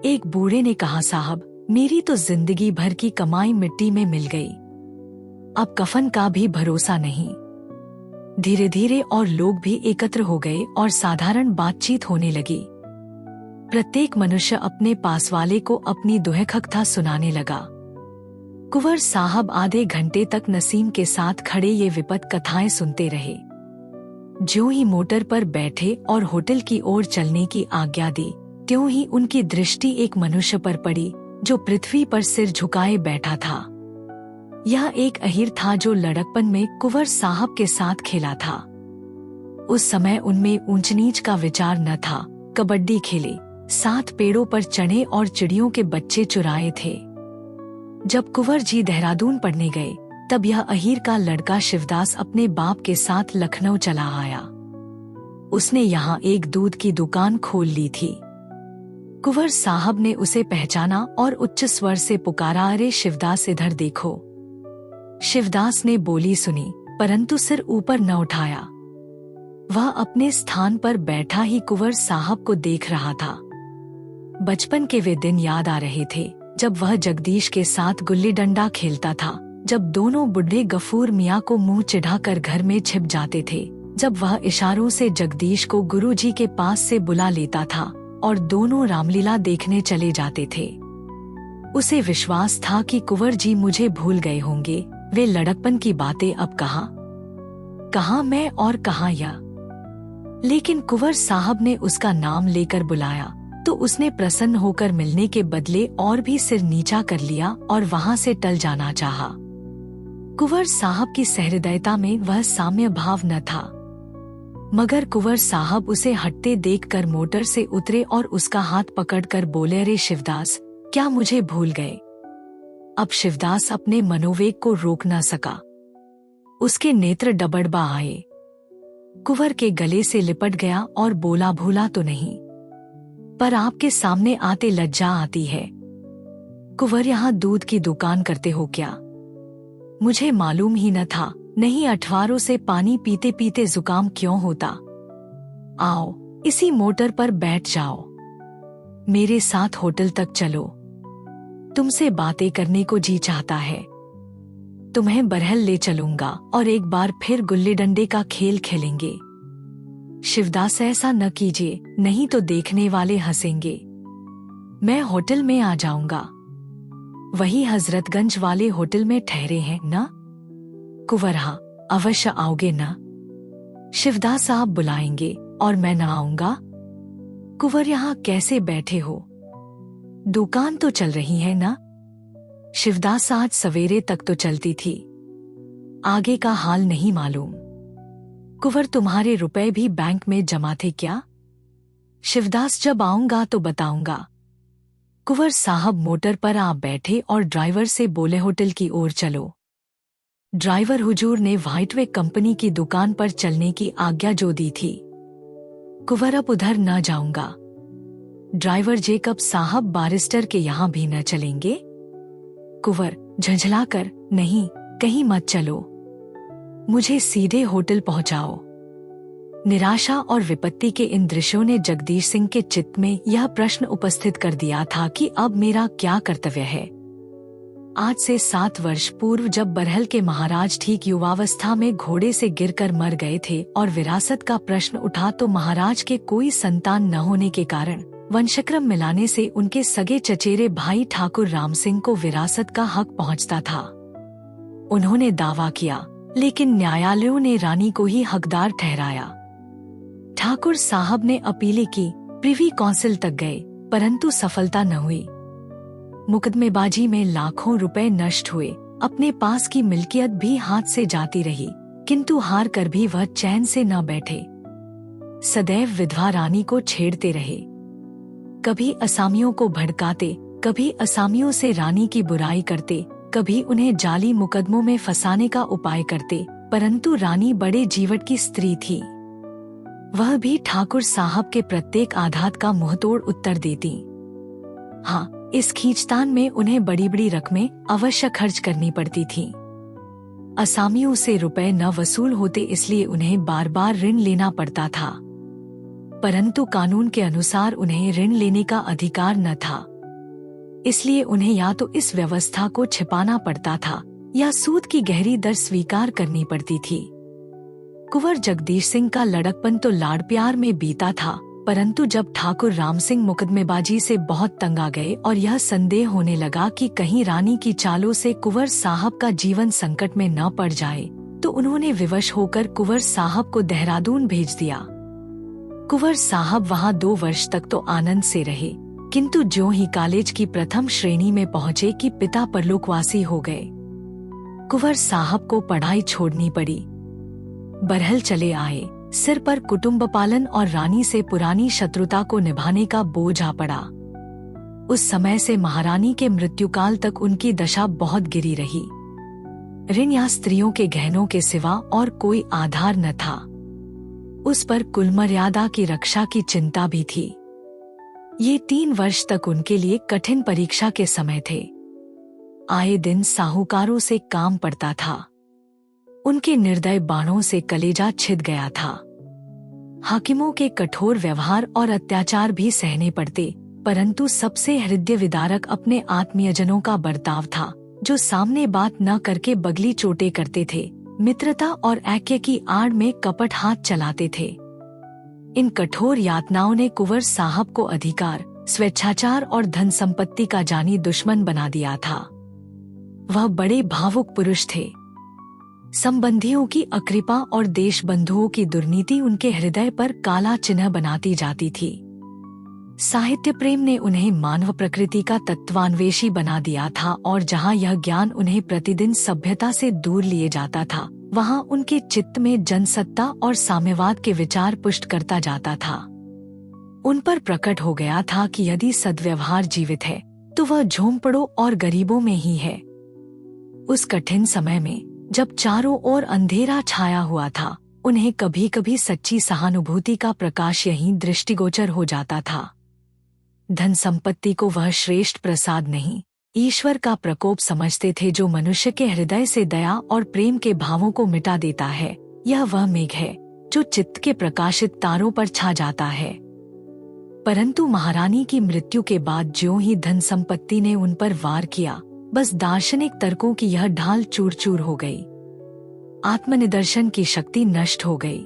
एक बूढ़े ने कहा, साहब, मेरी तो जिंदगी भर की कमाई मिट्टी में मिल गई। अब कफन का भी भरोसा नहीं। धीरे धीरे और लोग भी एकत्र हो गए और साधारण बातचीत होने लगी। प्रत्येक मनुष्य अपने पास वाले को अपनी दुहकथा सुनाने लगा। कुंवर साहब आधे घंटे तक नसीम के साथ खड़े ये विपत कथाएं सुनते रहे। ज्यों ही मोटर पर बैठे और होटल की ओर चलने की आज्ञा दी, त्यों ही उनकी दृष्टि एक मनुष्य पर पड़ी जो पृथ्वी पर सिर झुकाए बैठा था। यह एक अहीर था जो लड़कपन में कुंवर साहब के साथ खेला था। उस समय उनमें ऊंच नीच का विचार न था। कबड्डी खेले, साथ पेड़ों पर चढ़े और चिड़ियों के बच्चे चुराए थे। जब कुंवर जी देहरादून पढ़ने गए तब यह अहीर का लड़का शिवदास अपने बाप के साथ लखनऊ चला आया। उसने यहाँ एक दूध की दुकान खोल ली थी। कुंवर साहब ने उसे पहचाना और उच्च स्वर से पुकारा, अरे शिवदास इधर देखो। शिवदास ने बोली सुनी परंतु सिर ऊपर न उठाया। वह अपने स्थान पर बैठा ही कुंवर साहब को देख रहा था। बचपन के वे दिन याद आ रहे थे जब वह जगदीश के साथ गुल्ली डंडा खेलता था, जब दोनों बुढ़े गफूर मियाँ को मुंह चिढ़ाकर घर में छिप जाते थे, जब वह इशारों से जगदीश को गुरुजी के पास से बुला लेता था और दोनों रामलीला देखने चले जाते थे। उसे विश्वास था कि कुंवर जी मुझे भूल गए होंगे। वे लड़कपन की बातें अब कहाँ मैं और कहाँ यह। लेकिन कुंवर साहब ने उसका नाम लेकर बुलाया तो उसने प्रसन्न होकर मिलने के बदले और भी सिर नीचा कर लिया और वहां से टल जाना चाहा। कुंवर साहब की सहृदयता में वह साम्य भाव न था, मगर कुंवर साहब उसे हटते देखकर मोटर से उतरे और उसका हाथ पकड़कर बोले, अरे शिवदास, क्या मुझे भूल गए? अब शिवदास अपने मनोवेग को रोक न सका। उसके नेत्र डबडबा आए। कुंवर के गले से लिपट गया और बोला, भूला तो नहीं, पर आपके सामने आते लज्जा आती है। कुंवर यहाँ दूध की दुकान करते हो क्या? मुझे मालूम ही न था। नहीं, अठवारों से पानी पीते पीते जुकाम क्यों होता? आओ इसी मोटर पर बैठ जाओ, मेरे साथ होटल तक चलो। तुमसे बातें करने को जी चाहता है। तुम्हें बरहल ले चलूंगा और एक बार फिर गुल्ली डंडे का खेल खेलेंगे। शिवदास, ऐसा न कीजिए, नहीं तो देखने वाले हंसेंगे। मैं होटल में आ जाऊंगा। वही हजरतगंज वाले होटल में ठहरे हैं ना? कुंवर, हाँ, अवश्य आओगे ना? शिवदास साहब बुलाएंगे और मैं न आऊंगा? कुंवर, यहाँ कैसे बैठे हो? दुकान तो चल रही है ना? शिवदास, आज सवेरे तक तो चलती थी, आगे का हाल नहीं मालूम। कुंवर, तुम्हारे रुपए भी बैंक में जमा थे क्या? शिवदास, जब आऊंगा तो बताऊंगा। कुंवर साहब मोटर पर आ बैठे और ड्राइवर से बोले, होटल की ओर चलो। ड्राइवर हुजूर ने व्हाइटवे कंपनी की दुकान पर चलने की आज्ञा जो दी थी। कुंवर, अब उधर न जाऊंगा। ड्राइवर, जेकब साहब बारिस्टर के यहाँ भी न चलेंगे? कुंवर झंझलाकर, नहीं, कहीं मत चलो, मुझे सीधे होटल पहुंचाओ। निराशा और विपत्ति के इन दृश्यों ने जगदीश सिंह के चित्त में यह प्रश्न उपस्थित कर दिया था कि अब मेरा क्या कर्तव्य है। आज से 7 वर्ष पूर्व जब बरहल के महाराज ठीक युवावस्था में घोड़े से गिरकर मर गए थे और विरासत का प्रश्न उठा तो महाराज के कोई संतान न होने के कारण वंशक्रम मिलाने से उनके सगे चचेरे भाई ठाकुर राम सिंह को विरासत का हक पहुंचता था। उन्होंने दावा किया, लेकिन न्यायालयों ने रानी को ही हकदार ठहराया। ठाकुर साहब ने अपीलें की, प्रिवी काउंसिल तक गए, परंतु सफलता न हुई। मुकदमेबाजी में लाखों रुपए नष्ट हुए, अपने पास की मिल्कियत भी हाथ से जाती रही, किंतु हार कर भी वह चैन से न बैठे। सदैव विधवा रानी को छेड़ते रहे, कभी असामियों को भड़काते, कभी असामियों से रानी की बुराई करते, कभी उन्हें जाली मुकदमों में फंसाने का उपाय करते, परंतु रानी बड़े जीवट की स्त्री थी। वह भी ठाकुर साहब के प्रत्येक आघात का मुंहतोड़ उत्तर देती। हाँ, इस खींचतान में उन्हें बड़ी बड़ी रकमें अवश्य खर्च करनी पड़ती थीं। असामियों से रुपए न वसूल होते, इसलिए उन्हें बार बार ऋण लेना पड़ता था, परंतु कानून के अनुसार उन्हें ऋण लेने का अधिकार न था। इसलिए उन्हें या तो इस व्यवस्था को छिपाना पड़ता था या सूद की गहरी दर स्वीकार करनी पड़ती थी। कुंवर जगदीश सिंह का लड़कपन तो लाड़ प्यार में बीता था, परंतु जब ठाकुर राम सिंह मुकदमेबाजी से बहुत तंग आ गए और यह संदेह होने लगा कि कहीं रानी की चालों से कुंवर साहब का जीवन संकट में न पड़ जाए, तो उन्होंने विवश होकर कुंवर साहब को देहरादून भेज दिया। कुंवर साहब वहां 2 वर्ष तक तो आनंद से रहे, किंतु ज्यों ही कॉलेज की प्रथम श्रेणी में पहुंचे कि पिता परलोकवासी हो गए। कुंवर साहब को पढ़ाई छोड़नी पड़ी। बरहल चले आए। सिर पर कुटुंब पालन और रानी से पुरानी शत्रुता को निभाने का बोझ आ पड़ा। उस समय से महारानी के मृत्युकाल तक उनकी दशा बहुत गिरी रही। ऋण या स्त्रियों के गहनों के सिवा और कोई आधार न था। उस पर कुल मर्यादा की रक्षा की चिंता भी थी। ये 3 वर्ष तक उनके लिए कठिन परीक्षा के समय थे। आए दिन साहूकारों से काम पड़ता था। उनके निर्दय बाणों से कलेजा छिद गया था। हाकिमों के कठोर व्यवहार और अत्याचार भी सहने पड़ते, परंतु सबसे हृदय विदारक अपने आत्मीयजनों का बर्ताव था, जो सामने बात न करके बगली चोटें करते थे, मित्रता और ऐक्य की आड़ में कपट हाथ चलाते थे। इन कठोर यातनाओं ने कुंवर साहब को अधिकार, स्वेच्छाचार और धन संपत्ति का जानी दुश्मन बना दिया था। वह बड़े भावुक पुरुष थे। संबंधियों की अकृपा और देश बंधुओं की दुर्नीति उनके हृदय पर काला चिन्ह बनाती जाती थी। साहित्य प्रेम ने उन्हें मानव प्रकृति का तत्वान्वेषी बना दिया था, और जहां यह ज्ञान उन्हें प्रतिदिन सभ्यता से दूर लिए जाता था, वहां उनके चित्त में जनसत्ता और साम्यवाद के विचार पुष्ट करता जाता था। उन पर प्रकट हो गया था कि यदि सद्व्यवहार जीवित है, तो वह झोंपड़ों और गरीबों में ही है। उस कठिन समय में जब चारों ओर अंधेरा छाया हुआ था, उन्हें कभी कभी सच्ची सहानुभूति का प्रकाश यहीं दृष्टिगोचर हो जाता था। धन संपत्ति को वह श्रेष्ठ प्रसाद नहीं, ईश्वर का प्रकोप समझते थे, जो मनुष्य के हृदय से दया और प्रेम के भावों को मिटा देता है। यह वह मेघ है जो चित्त के प्रकाशित तारों पर छा जाता है। परंतु महारानी की मृत्यु के बाद ज्यों ही धन संपत्ति ने उन पर वार किया, बस दार्शनिक तर्कों की यह ढाल चूर चूर हो गई। आत्मनिदर्शन की शक्ति नष्ट हो गई।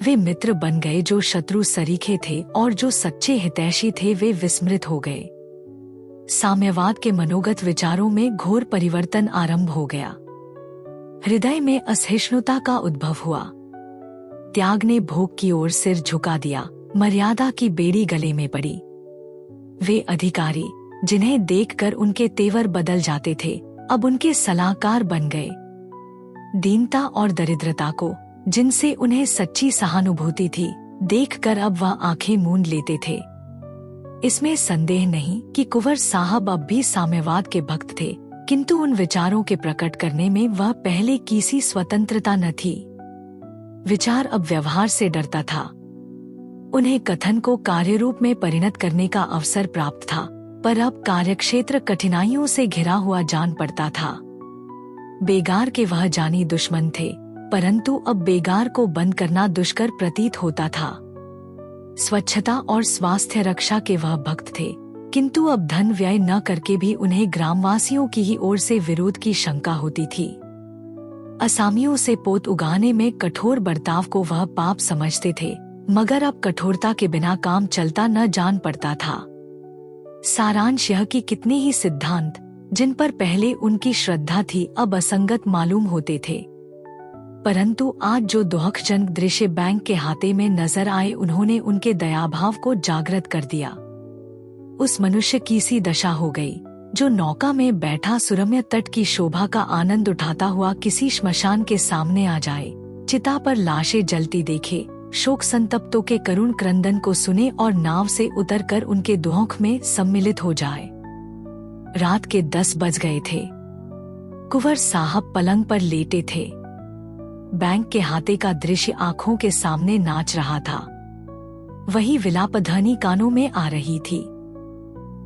वे मित्र बन गए जो शत्रु सरीखे थे, और जो सच्चे हितैषी थे वे विस्मृत हो गए। साम्यवाद के मनोगत विचारों में घोर परिवर्तन आरंभ हो गया। हृदय में असहिष्णुता का उद्भव हुआ। त्याग ने भोग की ओर सिर झुका दिया, मर्यादा की बेड़ी गले में पड़ी। वे अधिकारी जिन्हें देखकर उनके तेवर बदल जाते थे, अब उनके सलाहकार बन गए। दीनता और दरिद्रता को, जिनसे उन्हें सच्ची सहानुभूति थी, देखकर अब वह आंखें मूंद लेते थे। इसमें संदेह नहीं कि कुंवर साहब अब भी साम्यवाद के भक्त थे, किंतु उन विचारों के प्रकट करने में वह पहले की सी स्वतंत्रता न थी। विचार अब व्यवहार से डरता था। उन्हें कथन को कार्यरूप में परिणत करने का अवसर प्राप्त था, पर अब कार्यक्षेत्र कठिनाइयों से घिरा हुआ जान पड़ता था। बेगार के वह जानी दुश्मन थे, परंतु अब बेगार को बंद करना दुष्कर प्रतीत होता था। स्वच्छता और स्वास्थ्य रक्षा के वह भक्त थे, किंतु अब धन व्यय न करके भी उन्हें ग्रामवासियों की ही ओर से विरोध की शंका होती थी। असामियों से पोत उगाने में कठोर बर्ताव को वह पाप समझते थे, मगर अब कठोरता के बिना काम चलता न जान पड़ता था। सारांश यह कि कितने ही सिद्धांत, जिन पर पहले उनकी श्रद्धा थी, अब असंगत मालूम होते थे। परंतु आज जो दुखजनक दृश्य बैंक के हाथे में नजर आए, उन्होंने उनके दयाभाव को जागृत कर दिया। उस मनुष्य की सी दशा हो गई, जो नौका में बैठा सुरम्य तट की शोभा का आनंद उठाता हुआ किसी श्मशान के सामने आ जाए, चिता पर लाशें जलती देखे, शोक संतप्तों के करुण क्रंदन को सुने और नाव से उतरकर उनके दुख में सम्मिलित हो जाए। रात के 10 बज गए थे। कुंवर साहब पलंग पर लेटे थे। बैंक के हाथे का दृश्य आंखों के सामने नाच रहा था। वही विलापध्वनि कानों में आ रही थी।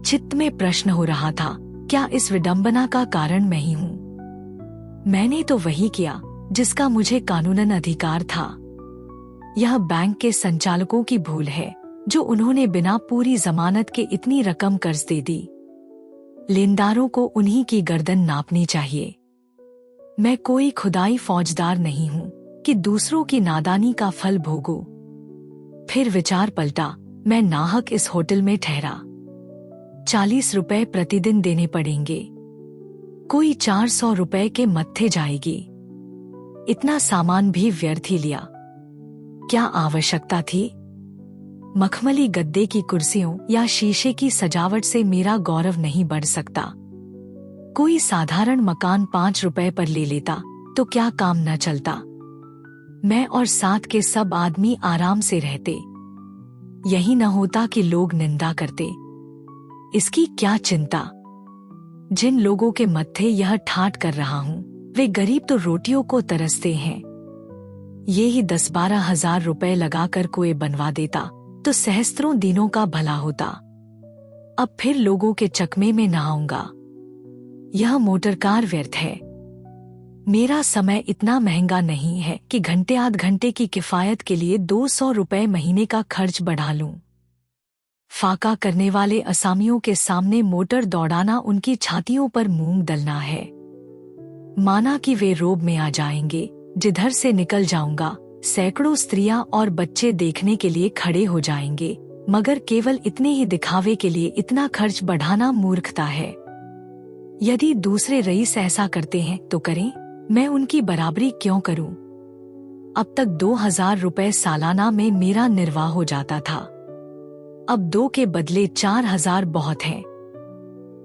चित्त में प्रश्न हो रहा था, क्या इस विडंबना का कारण मैं ही हूँ? मैंने तो वही किया जिसका मुझे कानूनन अधिकार था। यह बैंक के संचालकों की भूल है, जो उन्होंने बिना पूरी जमानत के इतनी रकम कर्ज दे दी। लेनदारों को उन्हीं की गर्दन नापनी चाहिए। मैं कोई खुदाई फौजदार नहीं हूँ कि दूसरों की नादानी का फल भोगूं। फिर विचार पलटा, मैं नाहक इस होटल में ठहरा। 40 रुपए प्रतिदिन देने पड़ेंगे, कोई 400 रुपए के मत्थे जाएगी। इतना सामान भी व्यर्थ ही लिया, क्या आवश्यकता थी? मखमली गद्दे की कुर्सियों या शीशे की सजावट से मेरा गौरव नहीं बढ़ सकता। कोई साधारण मकान 5 रुपए पर ले लेता तो क्या काम न चलता। मैं और साथ के सब आदमी आराम से रहते। यही न होता कि लोग निंदा करते। इसकी क्या चिंता। जिन लोगों के मत्थे यह ठाट कर रहा हूँ, वे गरीब तो रोटियों को तरसते हैं। ये ही 10-12 हजार रुपए लगाकर कुएं बनवा देता तो सहस्त्रों दिनों का भला होता। अब फिर लोगों के चकमे में न आऊंगा। यह मोटरकार व्यर्थ है। मेरा समय इतना महंगा नहीं है कि घंटे आध घंटे की किफायत के लिए 200 रुपए महीने का खर्च बढ़ा लूं। फाका करने वाले असामियों के सामने मोटर दौड़ाना उनकी छातियों पर मूंग दलना है। माना कि वे रोब में आ जाएंगे, जिधर से निकल जाऊंगा सैकड़ों स्त्रियां और बच्चे देखने के लिए खड़े हो जाएंगे, मगर केवल इतने ही दिखावे के लिए इतना खर्च बढ़ाना मूर्खता है। यदि दूसरे रईस ऐसा करते हैं तो करें, मैं उनकी बराबरी क्यों करूं? अब तक 2000 रुपए सालाना में मेरा निर्वाह हो जाता था। अब 2 के बदले 4000 बहुत है।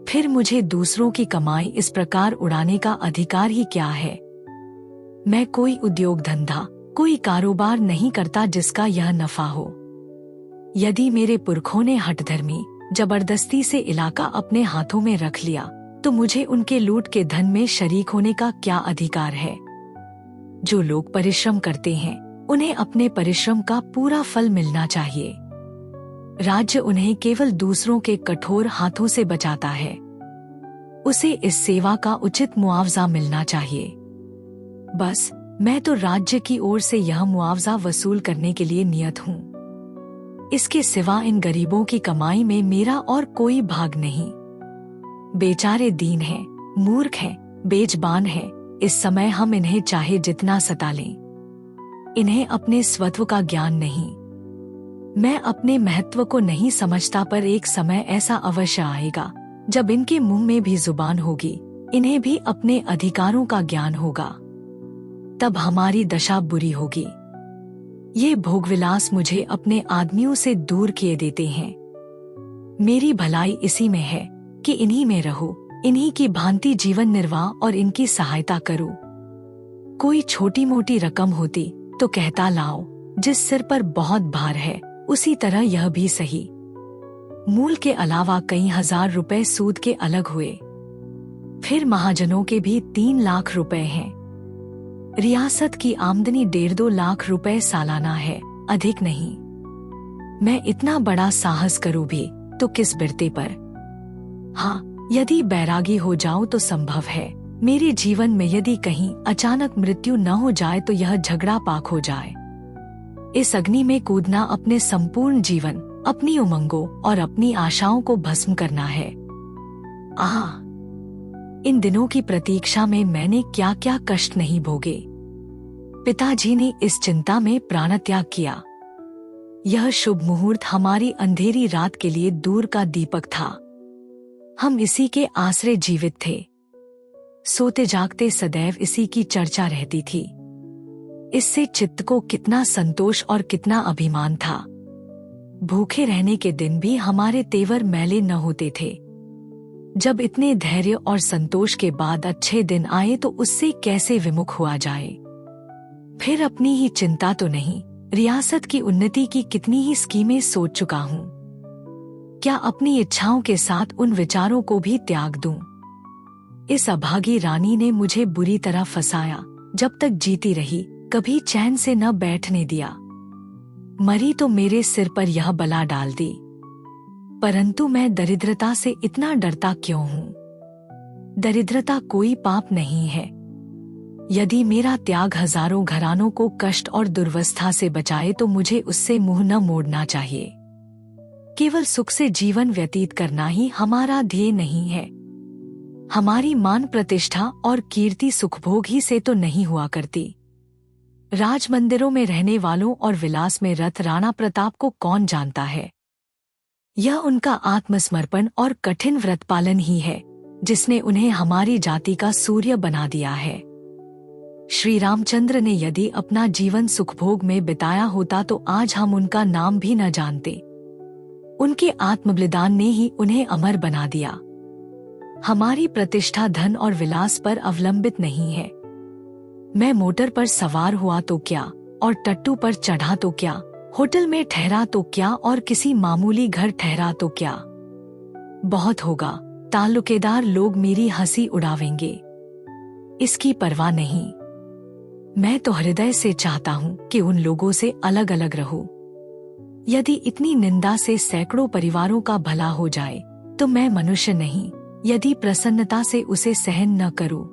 फिर मुझे दूसरों की कमाई इस प्रकार उड़ाने का अधिकार ही क्या है? मैं कोई उद्योग धंधा, कोई कारोबार नहीं करता जिसका यह नफा हो। यदि मेरे पुरखों ने हठधर्मी जबरदस्ती से इलाका अपने हाथों में रख लिया तो मुझे उनके लूट के धन में शरीक होने का क्या अधिकार है? जो लोग परिश्रम करते हैं उन्हें अपने परिश्रम का पूरा फल मिलना चाहिए। राज्य उन्हें केवल दूसरों के कठोर हाथों से बचाता है। उसे इस सेवा का उचित मुआवजा मिलना चाहिए। बस मैं तो राज्य की ओर से यह मुआवजा वसूल करने के लिए नियत हूँ। इसके सिवा इन गरीबों की कमाई में मेरा और कोई भाग नहीं। बेचारे दीन हैं, मूर्ख हैं, बेजबान हैं। इस समय हम इन्हें चाहे जितना सता लें, इन्हें अपने स्वत्व का ज्ञान नहीं। मैं अपने महत्व को नहीं समझता, पर एक समय ऐसा अवश्य आएगा जब इनके मुंह में भी जुबान होगी, इन्हें भी अपने अधिकारों का ज्ञान होगा। तब हमारी दशा बुरी होगी। ये भोगविलास मुझे अपने आदमियों से दूर किए देते हैं। मेरी भलाई इसी में है कि इन्हीं में रहूं, इन्हीं की भांति जीवन निर्वाह और इनकी सहायता करूं। कोई छोटी मोटी रकम होती तो कहता लाओ, जिस सिर पर बहुत भार है उसी तरह यह भी सही। मूल के अलावा कई हजार रुपए सूद के अलग हुए। फिर महाजनों के भी 3 लाख रुपए हैं। रियासत की आमदनी 1.5-2 लाख रुपए सालाना है, अधिक नहीं। मैं इतना बड़ा साहस करूं भी तो किस बिरते पर? हाँ, यदि बैरागी हो जाऊं तो संभव है मेरे जीवन में यदि कहीं अचानक मृत्यु न हो जाए तो यह झगड़ा पाक हो जाए। इस अग्नि में कूदना अपने संपूर्ण जीवन, अपनी उमंगों और अपनी आशाओं को भस्म करना है। इन दिनों की प्रतीक्षा में मैंने क्या क्या कष्ट नहीं भोगे। पिताजी ने इस चिंता में प्राणत्याग किया। यह शुभ मुहूर्त हमारी अंधेरी रात के लिए दूर का दीपक था। हम इसी के आश्रय जीवित थे। सोते जागते सदैव इसी की चर्चा रहती थी। इससे चित्त को कितना संतोष और कितना अभिमान था। भूखे रहने के दिन भी हमारे तेवर मैले न होते थे। जब इतने धैर्य और संतोष के बाद अच्छे दिन आए तो उससे कैसे विमुख हुआ जाए। फिर अपनी ही चिंता तो नहीं, रियासत की उन्नति की कितनी ही स्कीमें सोच चुका हूँ। क्या अपनी इच्छाओं के साथ उन विचारों को भी त्याग दूं? इस अभागी रानी ने मुझे बुरी तरह फंसाया। जब तक जीती रही कभी चैन से न बैठने दिया। मरी तो मेरे सिर पर यह बला डाल दी। परंतु मैं दरिद्रता से इतना डरता क्यों हूँ? दरिद्रता कोई पाप नहीं है। यदि मेरा त्याग हजारों घरानों को कष्ट और दुर्वस्था से बचाए तो मुझे उससे मुंह न मोड़ना चाहिए। केवल सुख से जीवन व्यतीत करना ही हमारा ध्येय नहीं है। हमारी मान प्रतिष्ठा और कीर्ति सुखभोग ही से तो नहीं हुआ करती। राज मंदिरों में रहने वालों और विलास में रत राणा प्रताप को कौन जानता है। यह उनका आत्मसमर्पण और कठिन व्रत पालन ही है जिसने उन्हें हमारी जाति का सूर्य बना दिया है। श्री रामचंद्र ने यदि अपना जीवन सुखभोग में बिताया होता तो आज हम उनका नाम भी न जानते। उनके आत्मबलिदान ने ही उन्हें अमर बना दिया। हमारी प्रतिष्ठा धन और विलास पर अवलंबित नहीं है। मैं मोटर पर सवार हुआ तो क्या और टट्टू पर चढ़ा तो क्या, होटल में ठहरा तो क्या और किसी मामूली घर ठहरा तो क्या, बहुत होगा, ताल्लुकेदार लोग मेरी हंसी उड़ावेंगे, इसकी परवाह नहीं। मैं तो हृदय से चाहता हूँ कि उन लोगों से अलग अलग रहूं। यदि इतनी निंदा से सैकड़ों परिवारों का भला हो जाए तो मैं मनुष्य नहीं। यदि प्रसन्नता से उसे सहन न करूं,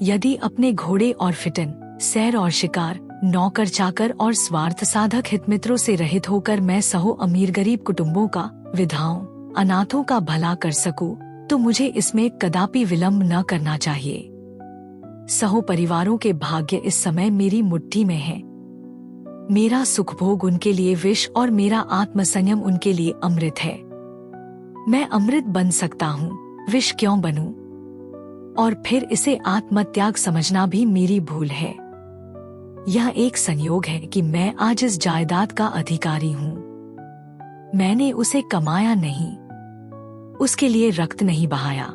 यदि अपने घोड़े और फिटन, सैर और शिकार, नौकर चाकर और स्वार्थ साधक हितमित्रों से रहित होकर मैं सहो अमीर गरीब कुटुंबों का, विधवाओं, अनाथों का भला कर सकूं, तो मुझे इसमें कदापि विलंब न करना चाहिए। सहो परिवारों के भाग्य इस समय मेरी मुट्ठी में है। मेरा सुखभोग उनके लिए विष और मेरा आत्मसंयम उनके लिए अमृत है। मैं अमृत बन सकता हूँ, विष क्यों बनूं? और फिर इसे आत्मत्याग समझना भी मेरी भूल है। यह एक संयोग है कि मैं आज इस जायदाद का अधिकारी हूँ। मैंने उसे कमाया नहीं, उसके लिए रक्त नहीं बहाया,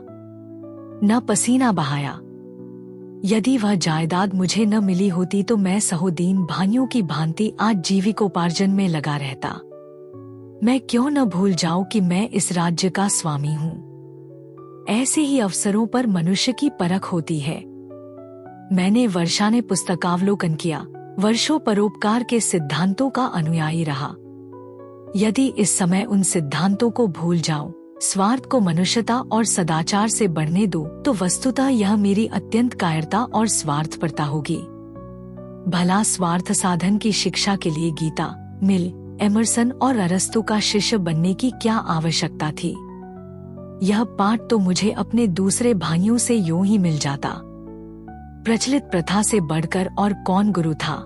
न पसीना बहाया। यदि वह जायदाद मुझे न मिली होती तो मैं सहोदीन भाइयों की भांति आज जीविकोपार्जन में लगा रहता। मैं क्यों न भूल जाऊं कि मैं इस राज्य का स्वामी हूँ। ऐसे ही अवसरों पर मनुष्य की परख होती है। मैंने वर्षा ने पुस्तकावलोकन किया, वर्षों परोपकार के सिद्धांतों का अनुयायी रहा। यदि इस समय उन सिद्धांतों को भूल जाऊं, स्वार्थ को मनुष्यता और सदाचार से बढ़ने दो, तो वस्तुतः यह मेरी अत्यंत कायरता और स्वार्थपरता होगी। भला स्वार्थ साधन की शिक्षा के लिए गीता, मिल, एमरसन और अरस्तु का शिष्य बनने की क्या आवश्यकता थी? यह पाठ तो मुझे अपने दूसरे भाइयों से यूं ही मिल जाता। प्रचलित प्रथा से बढ़कर और कौन गुरु था?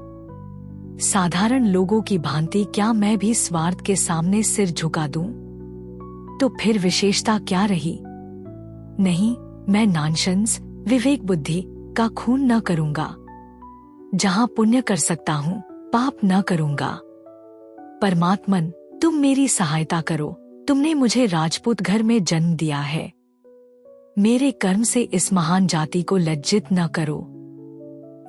साधारण लोगों की भांति क्या मैं भी स्वार्थ के सामने सिर झुका दूं? तो फिर विशेषता क्या रही? नहीं, मैं नॉनसेंस, विवेक बुद्धि का खून न करूंगा। जहां पुण्य कर सकता हूं, पाप न करूंगा। परमात्मन, तुम मेरी सहायता करो। तुमने मुझे राजपूत घर में जन्म दिया है। मेरे कर्म से इस महान जाति को लज्जित न करो।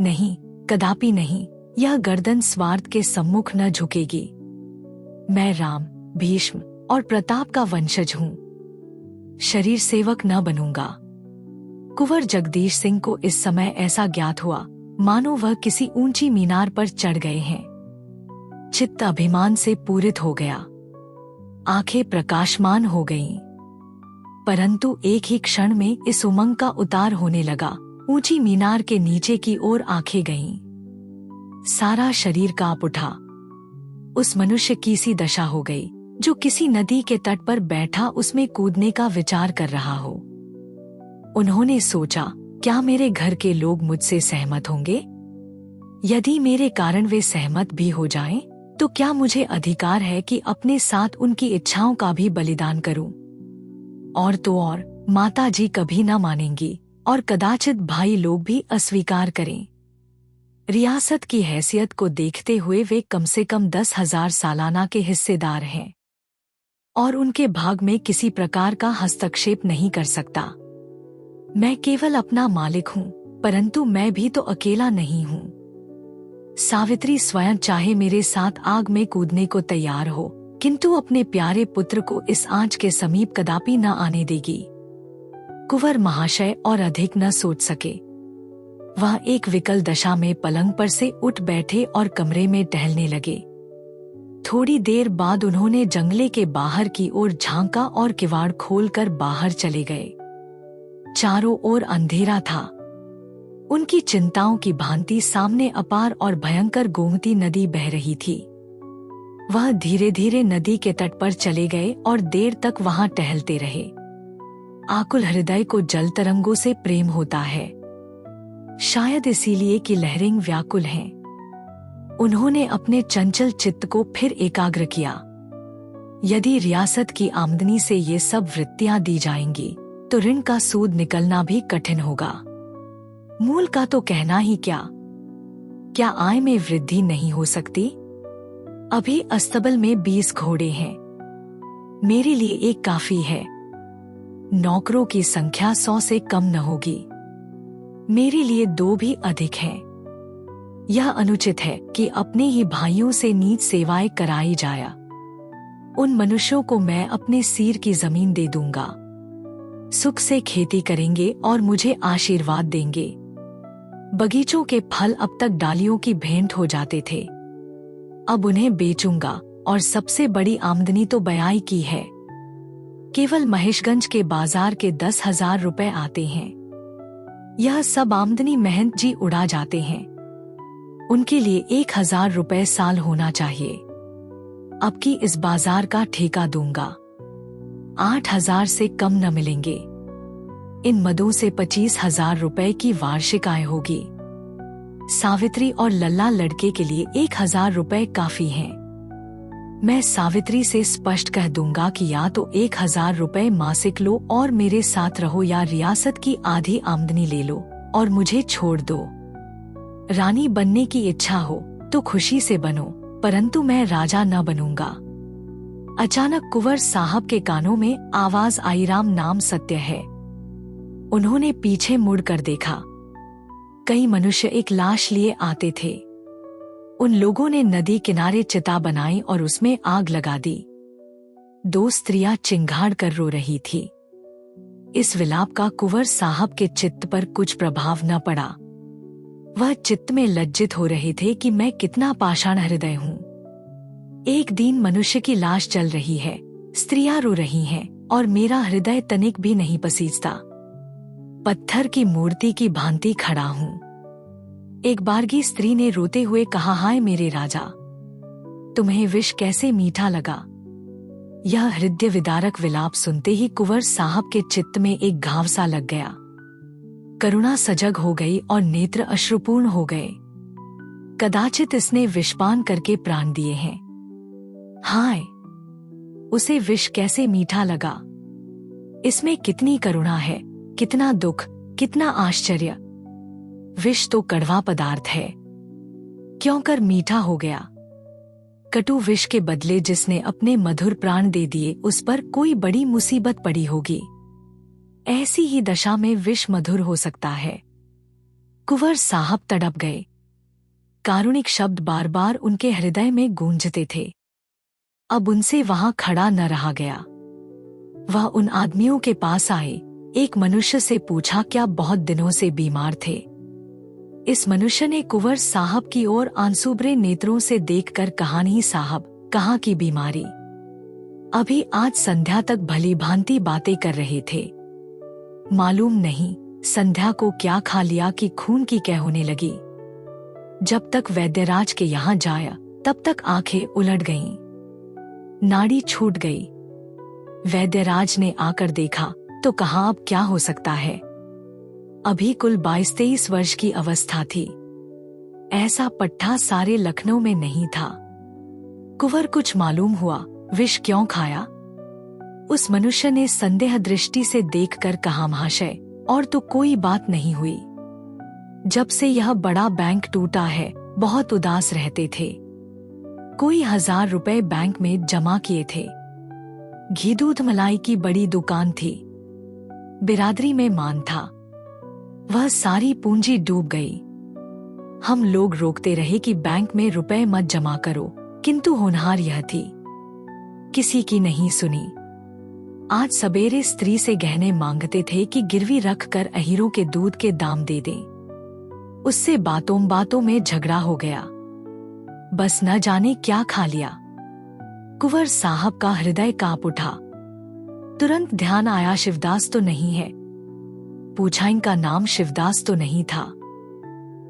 नहीं, कदापि नहीं, यह गर्दन स्वार्थ के सम्मुख न झुकेगी। मैं राम, भीष्म और प्रताप का वंशज हूँ। शरीर सेवक न बनूंगा। कुंवर जगदीश सिंह को इस समय ऐसा ज्ञात हुआ मानो वह किसी ऊंची मीनार पर चढ़ गए हैं। चित्त अभिमान से पूरित हो गया, आंखें प्रकाशमान हो गईं। परंतु एक ही क्षण में इस उमंग का उतार होने लगा। ऊंची मीनार के नीचे की ओर आंखें गईं। सारा शरीर कांप उठा। उस मनुष्य की सी दशा हो गई जो किसी नदी के तट पर बैठा उसमें कूदने का विचार कर रहा हो। उन्होंने सोचा, क्या मेरे घर के लोग मुझसे सहमत होंगे? यदि मेरे कारण वे सहमत भी हो जाएं, तो क्या मुझे अधिकार है कि अपने साथ उनकी इच्छाओं का भी बलिदान करूं? और तो और माता जी कभी न मानेंगी और कदाचित भाई लोग भी अस्वीकार करें। रियासत की हैसियत को देखते हुए वे कम से कम 10,000 सालाना के हिस्सेदार हैं और उनके भाग में किसी प्रकार का हस्तक्षेप नहीं कर सकता। मैं केवल अपना मालिक हूँ, परंतु मैं भी तो अकेला नहीं हूँ। सावित्री स्वयं चाहे मेरे साथ आग में कूदने को तैयार हो, किंतु अपने प्यारे पुत्र को इस आंच के समीप कदापि न आने देगी। कुंवर महाशय और अधिक न सोच सके। वह एक विकल दशा में पलंग पर से उठ बैठे और कमरे में टहलने लगे। थोड़ी देर बाद उन्होंने जंगले के बाहर की ओर झांका और किवाड़ खोलकर बाहर चले गए। चारों ओर अंधेरा था। उनकी चिंताओं की भांति सामने अपार और भयंकर गोमती नदी बह रही थी। वह धीरे धीरे नदी के तट पर चले गए और देर तक वहां टहलते रहे। आकुल हृदय को जल तरंगों से प्रेम होता है, शायद इसीलिए कि लहरें व्याकुल हैं। उन्होंने अपने चंचल चित्त को फिर एकाग्र किया। यदि रियासत की आमदनी से ये सब वृत्तियां दी जाएंगी तो ऋण का सूद निकलना भी कठिन होगा। मूल का तो कहना ही क्या आय में वृद्धि नहीं हो सकती? अभी अस्तबल में 20 घोड़े हैं, मेरे लिए एक काफी है। नौकरों की संख्या 100 से कम न होगी, मेरे लिए 2 भी अधिक हैं। यह अनुचित है कि अपने ही भाइयों से नीच सेवाएं कराई जाया। उन मनुष्यों को मैं अपने सिर की जमीन दे दूंगा, सुख से खेती करेंगे और मुझे आशीर्वाद देंगे। बगीचों के फल अब तक डालियों की भेंट हो जाते थे, अब उन्हें बेचूंगा और सबसे बड़ी आमदनी तो ब्याई की है। केवल महेशगंज के बाजार के 10,000 रुपए आते हैं। यह सब आमदनी महंत जी उड़ा जाते हैं, उनके लिए 1,000 रुपए साल होना चाहिए। अब की इस बाजार का ठेका दूंगा, 8,000 से कम न मिलेंगे। इन मदों से 25,000 रुपए की वार्षिक आय होगी। सावित्री और लल्ला लड़के के लिए 1,000 रुपए काफी हैं। मैं सावित्री से स्पष्ट कह दूंगा कि या तो 1,000 रुपए मासिक लो और मेरे साथ रहो, या रियासत की आधी आमदनी ले लो और मुझे छोड़ दो। रानी बनने की इच्छा हो तो खुशी से बनो, परंतु मैं राजा न बनूंगा। अचानक कुंवर साहब के कानों में आवाज आई, राम नाम सत्य है। उन्होंने पीछे मुड़कर देखा। कई मनुष्य एक लाश लिए आते थे। उन लोगों ने नदी किनारे चिता बनाई और उसमें आग लगा दी। 2 स्त्रियां चिंगाड़ कर रो रही थी। इस विलाप का कुंवर साहब के चित्त पर कुछ प्रभाव न पड़ा। वह चित्त में लज्जित हो रहे थे कि मैं कितना पाषाण हृदय हूँ। एक दीन मनुष्य की लाश जल रही है, स्त्रियां रो रही हैं और मेरा हृदय तनिक भी नहीं पसीजता। पत्थर की मूर्ति की भांति खड़ा हूँ। एक बारगी स्त्री ने रोते हुए कहा, हाय मेरे राजा, तुम्हें विष कैसे मीठा लगा। यह हृदय विदारक विलाप सुनते ही कुंवर साहब के चित्त में एक घाव सा लग गया। करुणा सजग हो गई और नेत्र अश्रुपूर्ण हो गए। कदाचित इसने विषपान करके प्राण दिए हैं। हाय, उसे विष कैसे मीठा लगा। इसमें कितनी करुणा है, कितना दुख, कितना आश्चर्य। विष तो कड़वा पदार्थ है, क्यों कर मीठा हो गया। कटु विष के बदले जिसने अपने मधुर प्राण दे दिए, उस पर कोई बड़ी मुसीबत पड़ी होगी। ऐसी ही दशा में विष मधुर हो सकता है। कुंवर साहब तड़प गए। कारुणिक शब्द बार बार उनके हृदय में गूंजते थे। अब उनसे वहां खड़ा न रहा गया। वह उन आदमियों के पास आए। एक मनुष्य से पूछा, क्या बहुत दिनों से बीमार थे। इस मनुष्य ने कुंवर साहब की ओर आंसुभरे नेत्रों से देखकर कहा, नहीं साहब, कहाँ की बीमारी। अभी आज संध्या तक भली भांति बातें कर रहे थे। मालूम नहीं संध्या को क्या खा लिया कि खून की कै होने लगी। जब तक वैद्यराज के यहाँ जाया तब तक आंखें उलट गईं, नाड़ी छूट गई। वैद्यराज ने आकर देखा तो कहा, अब क्या हो सकता है। अभी कुल 22-23 वर्ष की अवस्था थी। ऐसा पट्टा सारे लखनऊ में नहीं था। कुंवर कुछ मालूम हुआ, विष क्यों खाया। उस मनुष्य ने संदेह दृष्टि से देखकर कहा, महाशय, और तो कोई बात नहीं हुई। जब से यह बड़ा बैंक टूटा है बहुत उदास रहते थे। कोई 1,000 रुपए बैंक में जमा किए थे। घी दूध मलाई की बड़ी दुकान थी। बिरादरी में मान था। वह सारी पूंजी डूब गई। हम लोग रोकते रहे कि बैंक में रुपए मत जमा करो, किंतु होनहार यह थी, किसी की नहीं सुनी। आज सवेरे स्त्री से गहने मांगते थे कि गिरवी रखकर अहीरों के दूध के दाम दे दें। उससे बातों बातों में झगड़ा हो गया। बस न जाने क्या खा लिया। कुंवर साहब का हृदय कांप उठा। तुरंत ध्यान आया, शिवदास तो नहीं है। पूछा, इनका नाम शिवदास तो नहीं था।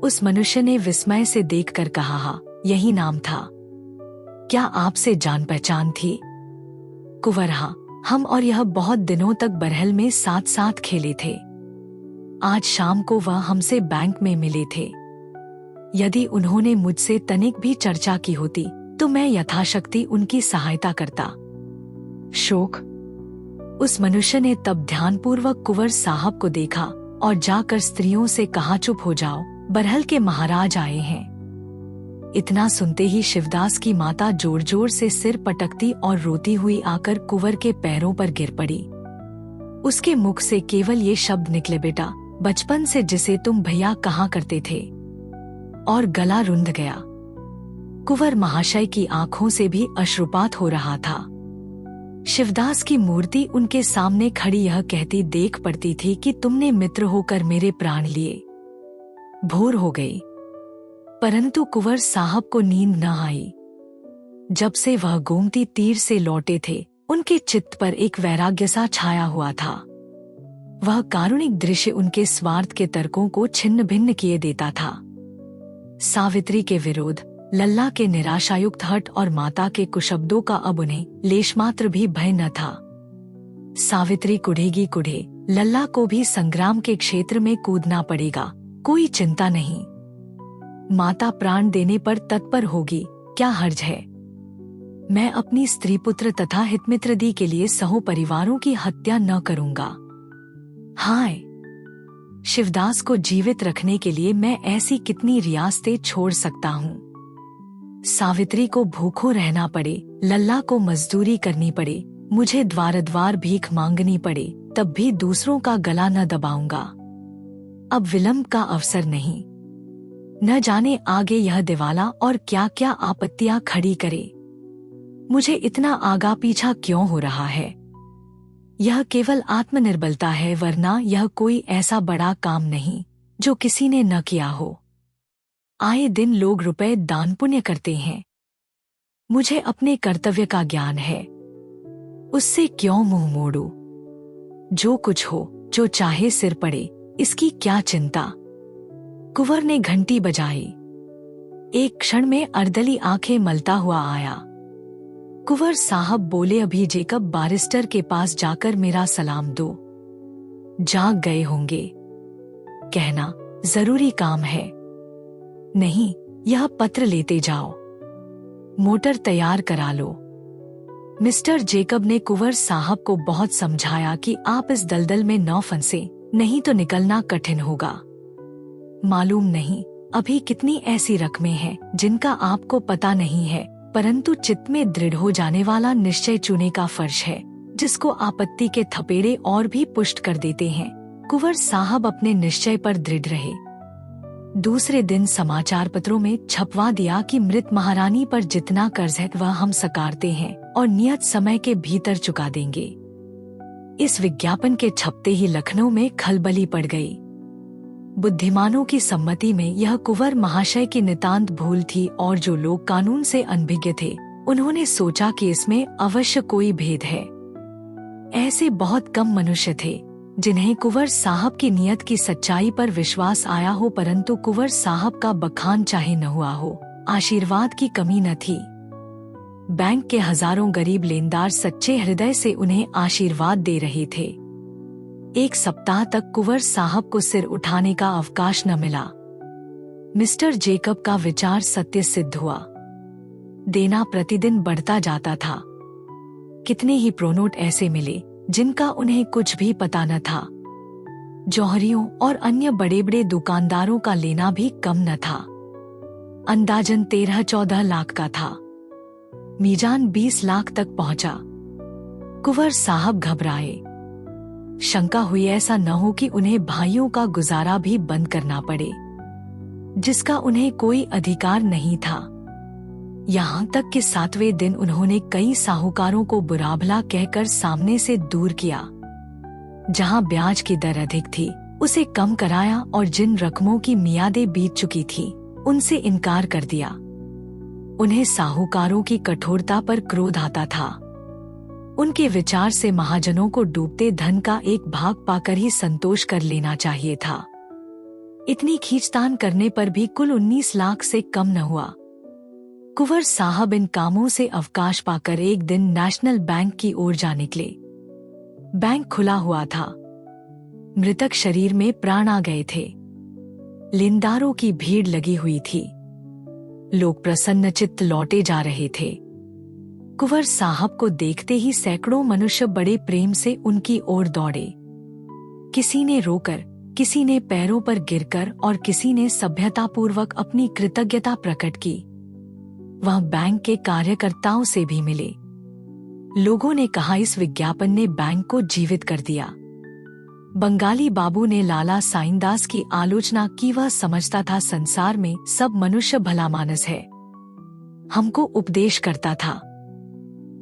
उस मनुष्य ने विस्मय से देखकर कहा, हाँ, यही नाम था। क्या आपसे जान पहचान थी। कुंवर, हाँ, हम और यह बहुत दिनों तक बरहल में साथ साथ खेले थे। आज शाम को वह हमसे बैंक में मिले थे। यदि उन्होंने मुझसे तनिक भी चर्चा की होती तो मैं यथाशक्ति उनकी सहायता करता। शोक। उस मनुष्य ने तब ध्यानपूर्वक कुंवर साहब को देखा और जाकर स्त्रियों से कहा, चुप हो जाओ, बरहल के महाराज आए हैं। इतना सुनते ही शिवदास की माता जोर जोर से सिर पटकती और रोती हुई आकर कुंवर के पैरों पर गिर पड़ी। उसके मुख से केवल ये शब्द निकले, बेटा बचपन से जिसे तुम भैया कहा करते थे, और गला रुंध गया। कुंवर महाशय की आंखों से भी अश्रुपात हो रहा था। शिवदास की मूर्ति उनके सामने खड़ी यह कहती देख पड़ती थी कि तुमने मित्र होकर मेरे प्राण लिए। भोर हो गई, परंतु कुंवर साहब को नींद न आई। जब से वह गोमती तीर से लौटे थे, उनके चित्त पर एक वैराग्य सा छाया हुआ था। वह कारुणिक दृश्य उनके स्वार्थ के तर्कों को छिन्न भिन्न किए देता था। सावित्री के विरोध, लल्ला के निराशायुक्त हठ और माता के कुशब्दों का अब उन्हें लेशमात्र भी भय न था। सावित्री कुढ़ेगी कुढ़े, लल्ला को भी संग्राम के क्षेत्र में कूदना पड़ेगा, कोई चिंता नहीं। माता प्राण देने पर तत्पर होगी, क्या हर्ज है। मैं अपनी स्त्री पुत्र तथा हितमित्र दी के लिए सहो परिवारों की हत्या न करूंगा। हाय, शिवदास को जीवित रखने के लिए मैं ऐसी कितनी रियासतें छोड़ सकता हूँ। सावित्री को भूखों रहना पड़े, लल्ला को मजदूरी करनी पड़े, मुझे द्वार द्वार भीख मांगनी पड़े, तब भी दूसरों का गला न दबाऊंगा। अब विलंब का अवसर नहीं। न जाने आगे यह दिवाला और क्या क्या आपत्तियां खड़ी करे। मुझे इतना आगा पीछा क्यों हो रहा है। यह केवल आत्मनिर्बलता है, वरना यह कोई ऐसा बड़ा काम नहीं जो किसी ने न किया हो। आए दिन लोग रुपए दान पुण्य करते हैं। मुझे अपने कर्तव्य का ज्ञान है, उससे क्यों मुंह मोड़ूं। जो कुछ हो, जो चाहे सिर पड़े, इसकी क्या चिंता। कुंवर ने घंटी बजाई। एक क्षण में अर्दली आंखें मलता हुआ आया। कुंवर साहब बोले, अभी जेकब बारिस्टर के पास जाकर मेरा सलाम दो। जाग गए होंगे, कहना जरूरी काम है। नहीं, यह पत्र लेते जाओ, मोटर तैयार करा लो। मिस्टर जेकब ने कुंवर साहब को बहुत समझाया कि आप इस दलदल में न फंसे, नहीं तो निकलना कठिन होगा। मालूम नहीं अभी कितनी ऐसी रकमें हैं जिनका आपको पता नहीं है, परंतु चित्त में दृढ़ हो जाने वाला निश्चय चुने का फर्ज है, जिसको आपत्ति के थपेड़े और भी पुष्ट कर देते हैं। कुंवर साहब अपने निश्चय पर दृढ़ रहे। दूसरे दिन समाचार पत्रों में छपवा दिया कि मृत महारानी पर जितना कर्ज है वह हम सकारते हैं और नियत समय के भीतर चुका देंगे। इस विज्ञापन के छपते ही लखनऊ में खलबली पड़ गई। बुद्धिमानों की सम्मति में यह कुंवर महाशय की नितांत भूल थी, और जो लोग कानून से अनभिज्ञ थे उन्होंने सोचा कि इसमें अवश्य कोई भेद है। ऐसे बहुत कम मनुष्य थे जिन्हें कुंवर साहब की नियत की सच्चाई पर विश्वास आया हो, परंतु कुंवर साहब का बखान चाहे न हुआ हो, आशीर्वाद की कमी न थी। बैंक के हजारों गरीब लेनदार सच्चे हृदय से उन्हें आशीर्वाद दे रहे थे। एक सप्ताह तक कुंवर साहब को सिर उठाने का अवकाश न मिला। मिस्टर जेकब का विचार सत्य सिद्ध हुआ। देना प्रतिदिन बढ़ता जाता था। कितने ही प्रोनोट ऐसे मिले जिनका उन्हें कुछ भी पता न था। जौहरियों और अन्य बड़े बड़े दुकानदारों का लेना भी कम न था। अंदाजन 13-14 लाख का था। मीजान 20 लाख तक पहुंचा। कुंवर साहब घबराए। शंका हुई ऐसा न हो कि उन्हें भाइयों का गुजारा भी बंद करना पड़े, जिसका उन्हें कोई अधिकार नहीं था। यहाँ तक कि 7वें दिन उन्होंने कई साहूकारों को बुरा भला कहकर सामने से दूर किया। जहाँ ब्याज की दर अधिक थी उसे कम कराया, और जिन रकमों की मियादें बीत चुकी थी उनसे इनकार कर दिया। उन्हें साहूकारों की कठोरता पर क्रोध आता था। उनके विचार से महाजनों को डूबते धन का एक भाग पाकर ही संतोष कर लेना चाहिए था। इतनी खींचतान करने पर भी कुल 19 लाख से कम न हुआ। कुंवर साहब इन कामों से अवकाश पाकर एक दिन नेशनल बैंक की ओर जा निकले। बैंक खुला हुआ था। मृतक शरीर में प्राण आ गए थे। लेनदारों की भीड़ लगी हुई थी। लोग प्रसन्नचित्त लौटे जा रहे थे। कुंवर साहब को देखते ही सैकड़ों मनुष्य बड़े प्रेम से उनकी ओर दौड़े। किसी ने रोकर, किसी ने पैरों पर गिरकर और किसी ने सभ्यतापूर्वक अपनी कृतज्ञता प्रकट की। वह बैंक के कार्यकर्ताओं से भी मिले। लोगों ने कहा इस विज्ञापन ने बैंक को जीवित कर दिया। बंगाली बाबू ने लाला साइंदास की आलोचना की। वह समझता था संसार में सब मनुष्य भला मानस है। हमको उपदेश करता था।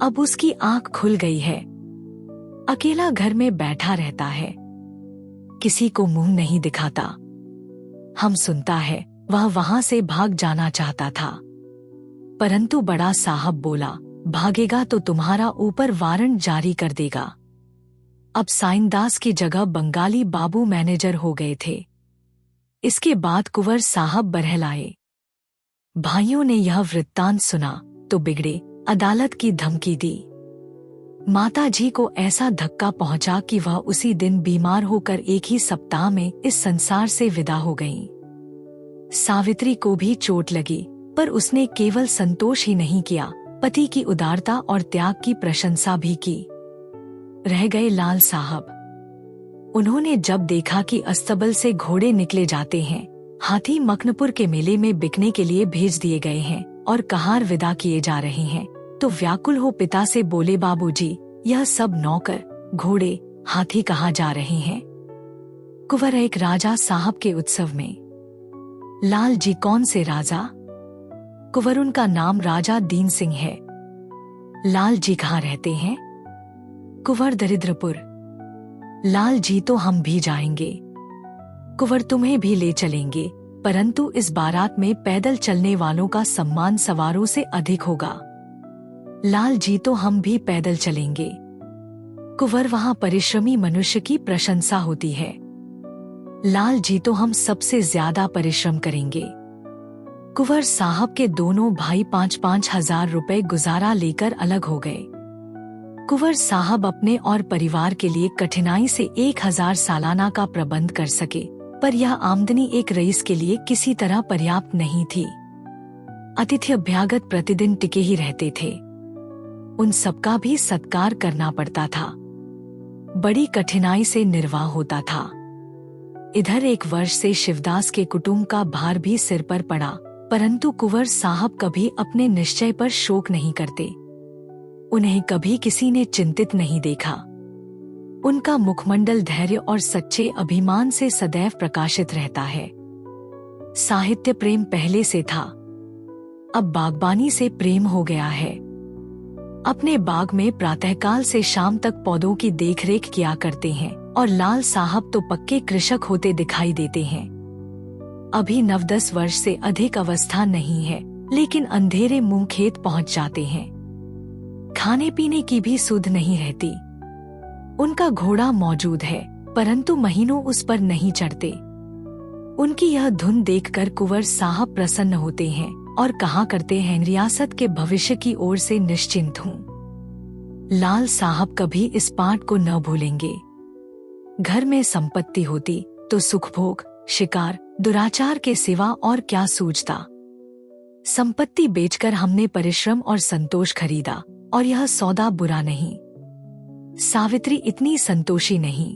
अब उसकी आंख खुल गई है। अकेला घर में बैठा रहता है, किसी को मुंह नहीं दिखाता। हम सुनता है वह वहां से भाग जाना चाहता था, परंतु बड़ा साहब बोला, भागेगा तो तुम्हारा ऊपर वारंट जारी कर देगा। अब साइंदास की जगह बंगाली बाबू मैनेजर हो गए थे। इसके बाद कुंवर साहब बरहलाए। भाइयों ने यह वृत्तांत सुना तो बिगड़े, अदालत की धमकी दी। माताजी को ऐसा धक्का पहुंचा कि वह उसी दिन बीमार होकर एक ही सप्ताह में इस संसार से विदा हो गईं। सावित्री को भी चोट लगी, पर उसने केवल संतोष ही नहीं किया, पति की उदारता और त्याग की प्रशंसा भी की। रह गए लाल साहब। उन्होंने जब देखा कि अस्तबल से घोड़े निकले जाते हैं, हाथी मखनपुर के मेले में बिकने के लिए भेज दिए गए हैं और कहार विदा किए जा रहे हैं, तो व्याकुल हो पिता से बोले, बाबूजी, यह सब नौकर, घोड़े, हाथी कहाँ जा रहे हैं? कुंवर एक राजा साहब के उत्सव में। लाल जी कौन से राजा? कुंवर उनका नाम राजा दीन सिंह है। लाल जी कहाँ रहते हैं? कुंवर दरिद्रपुर। लाल जी तो हम भी जाएंगे। कुंवर तुम्हें भी ले चलेंगे, परंतु इस बारात में पैदल चलने वालों का सम्मान सवारों से अधिक होगा। लाल जी तो हम भी पैदल चलेंगे। कुंवर वहां परिश्रमी मनुष्य की प्रशंसा होती है। लाल जी तो हम सबसे ज्यादा परिश्रम करेंगे। कुंवर साहब के दोनों भाई 5-5 हजार रुपए गुजारा लेकर अलग हो गए। कुंवर साहब अपने और परिवार के लिए कठिनाई से 1000 सालाना का प्रबंध कर सके, पर यह आमदनी एक रईस के लिए किसी तरह पर्याप्त नहीं थी। अतिथि अभ्यागत प्रतिदिन टिके ही रहते थे। उन सबका भी सत्कार करना पड़ता था। बड़ी कठिनाई से निर्वाह होता था। इधर एक वर्ष से शिवदास के कुटुंब का भार भी सिर पर पड़ा, परंतु कुंवर साहब कभी अपने निश्चय पर शोक नहीं करते। उन्हें कभी किसी ने चिंतित नहीं देखा। उनका मुखमंडल धैर्य और सच्चे अभिमान से सदैव प्रकाशित रहता है। साहित्य प्रेम पहले से था, अब बागबानी से प्रेम हो गया है। अपने बाग में प्रातःकाल से शाम तक पौधों की देखरेख किया करते हैं और लाल साहब तो पक्के कृषक होते दिखाई देते हैं। अभी 9-10 वर्ष से अधिक अवस्था नहीं है, लेकिन अंधेरे मुंह खेत पहुंच जाते हैं। खाने पीने की भी सुध नहीं रहती। उनका घोड़ा मौजूद है, परंतु महीनों उस पर नहीं चढ़ते। उनकी यह धुन देखकर कुंवर साहब प्रसन्न होते हैं और कहा करते हैं, रियासत के भविष्य की ओर से निश्चिंत हूँ। लाल साहब कभी इस पाठ को न भूलेंगे। घर में संपत्ति होती तो सुखभोग, शिकार, दुराचार के सिवा और क्या सूझता। संपत्ति बेचकर हमने परिश्रम और संतोष खरीदा, और यह सौदा बुरा नहीं। सावित्री इतनी संतोषी नहीं।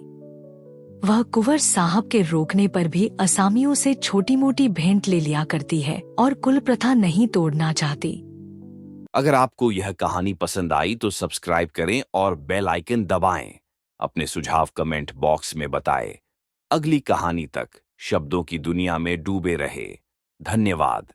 वह कुंवर साहब के रोकने पर भी असामियों से छोटी मोटी भेंट ले लिया करती है और कुल प्रथा नहीं तोड़ना चाहती। अगर आपको यह कहानी पसंद आई तो सब्सक्राइब करें और बेल आइकन दबाएं। अपने सुझाव कमेंट बॉक्स में बताएं। अगली कहानी तक शब्दों की दुनिया में डूबे रहे। धन्यवाद।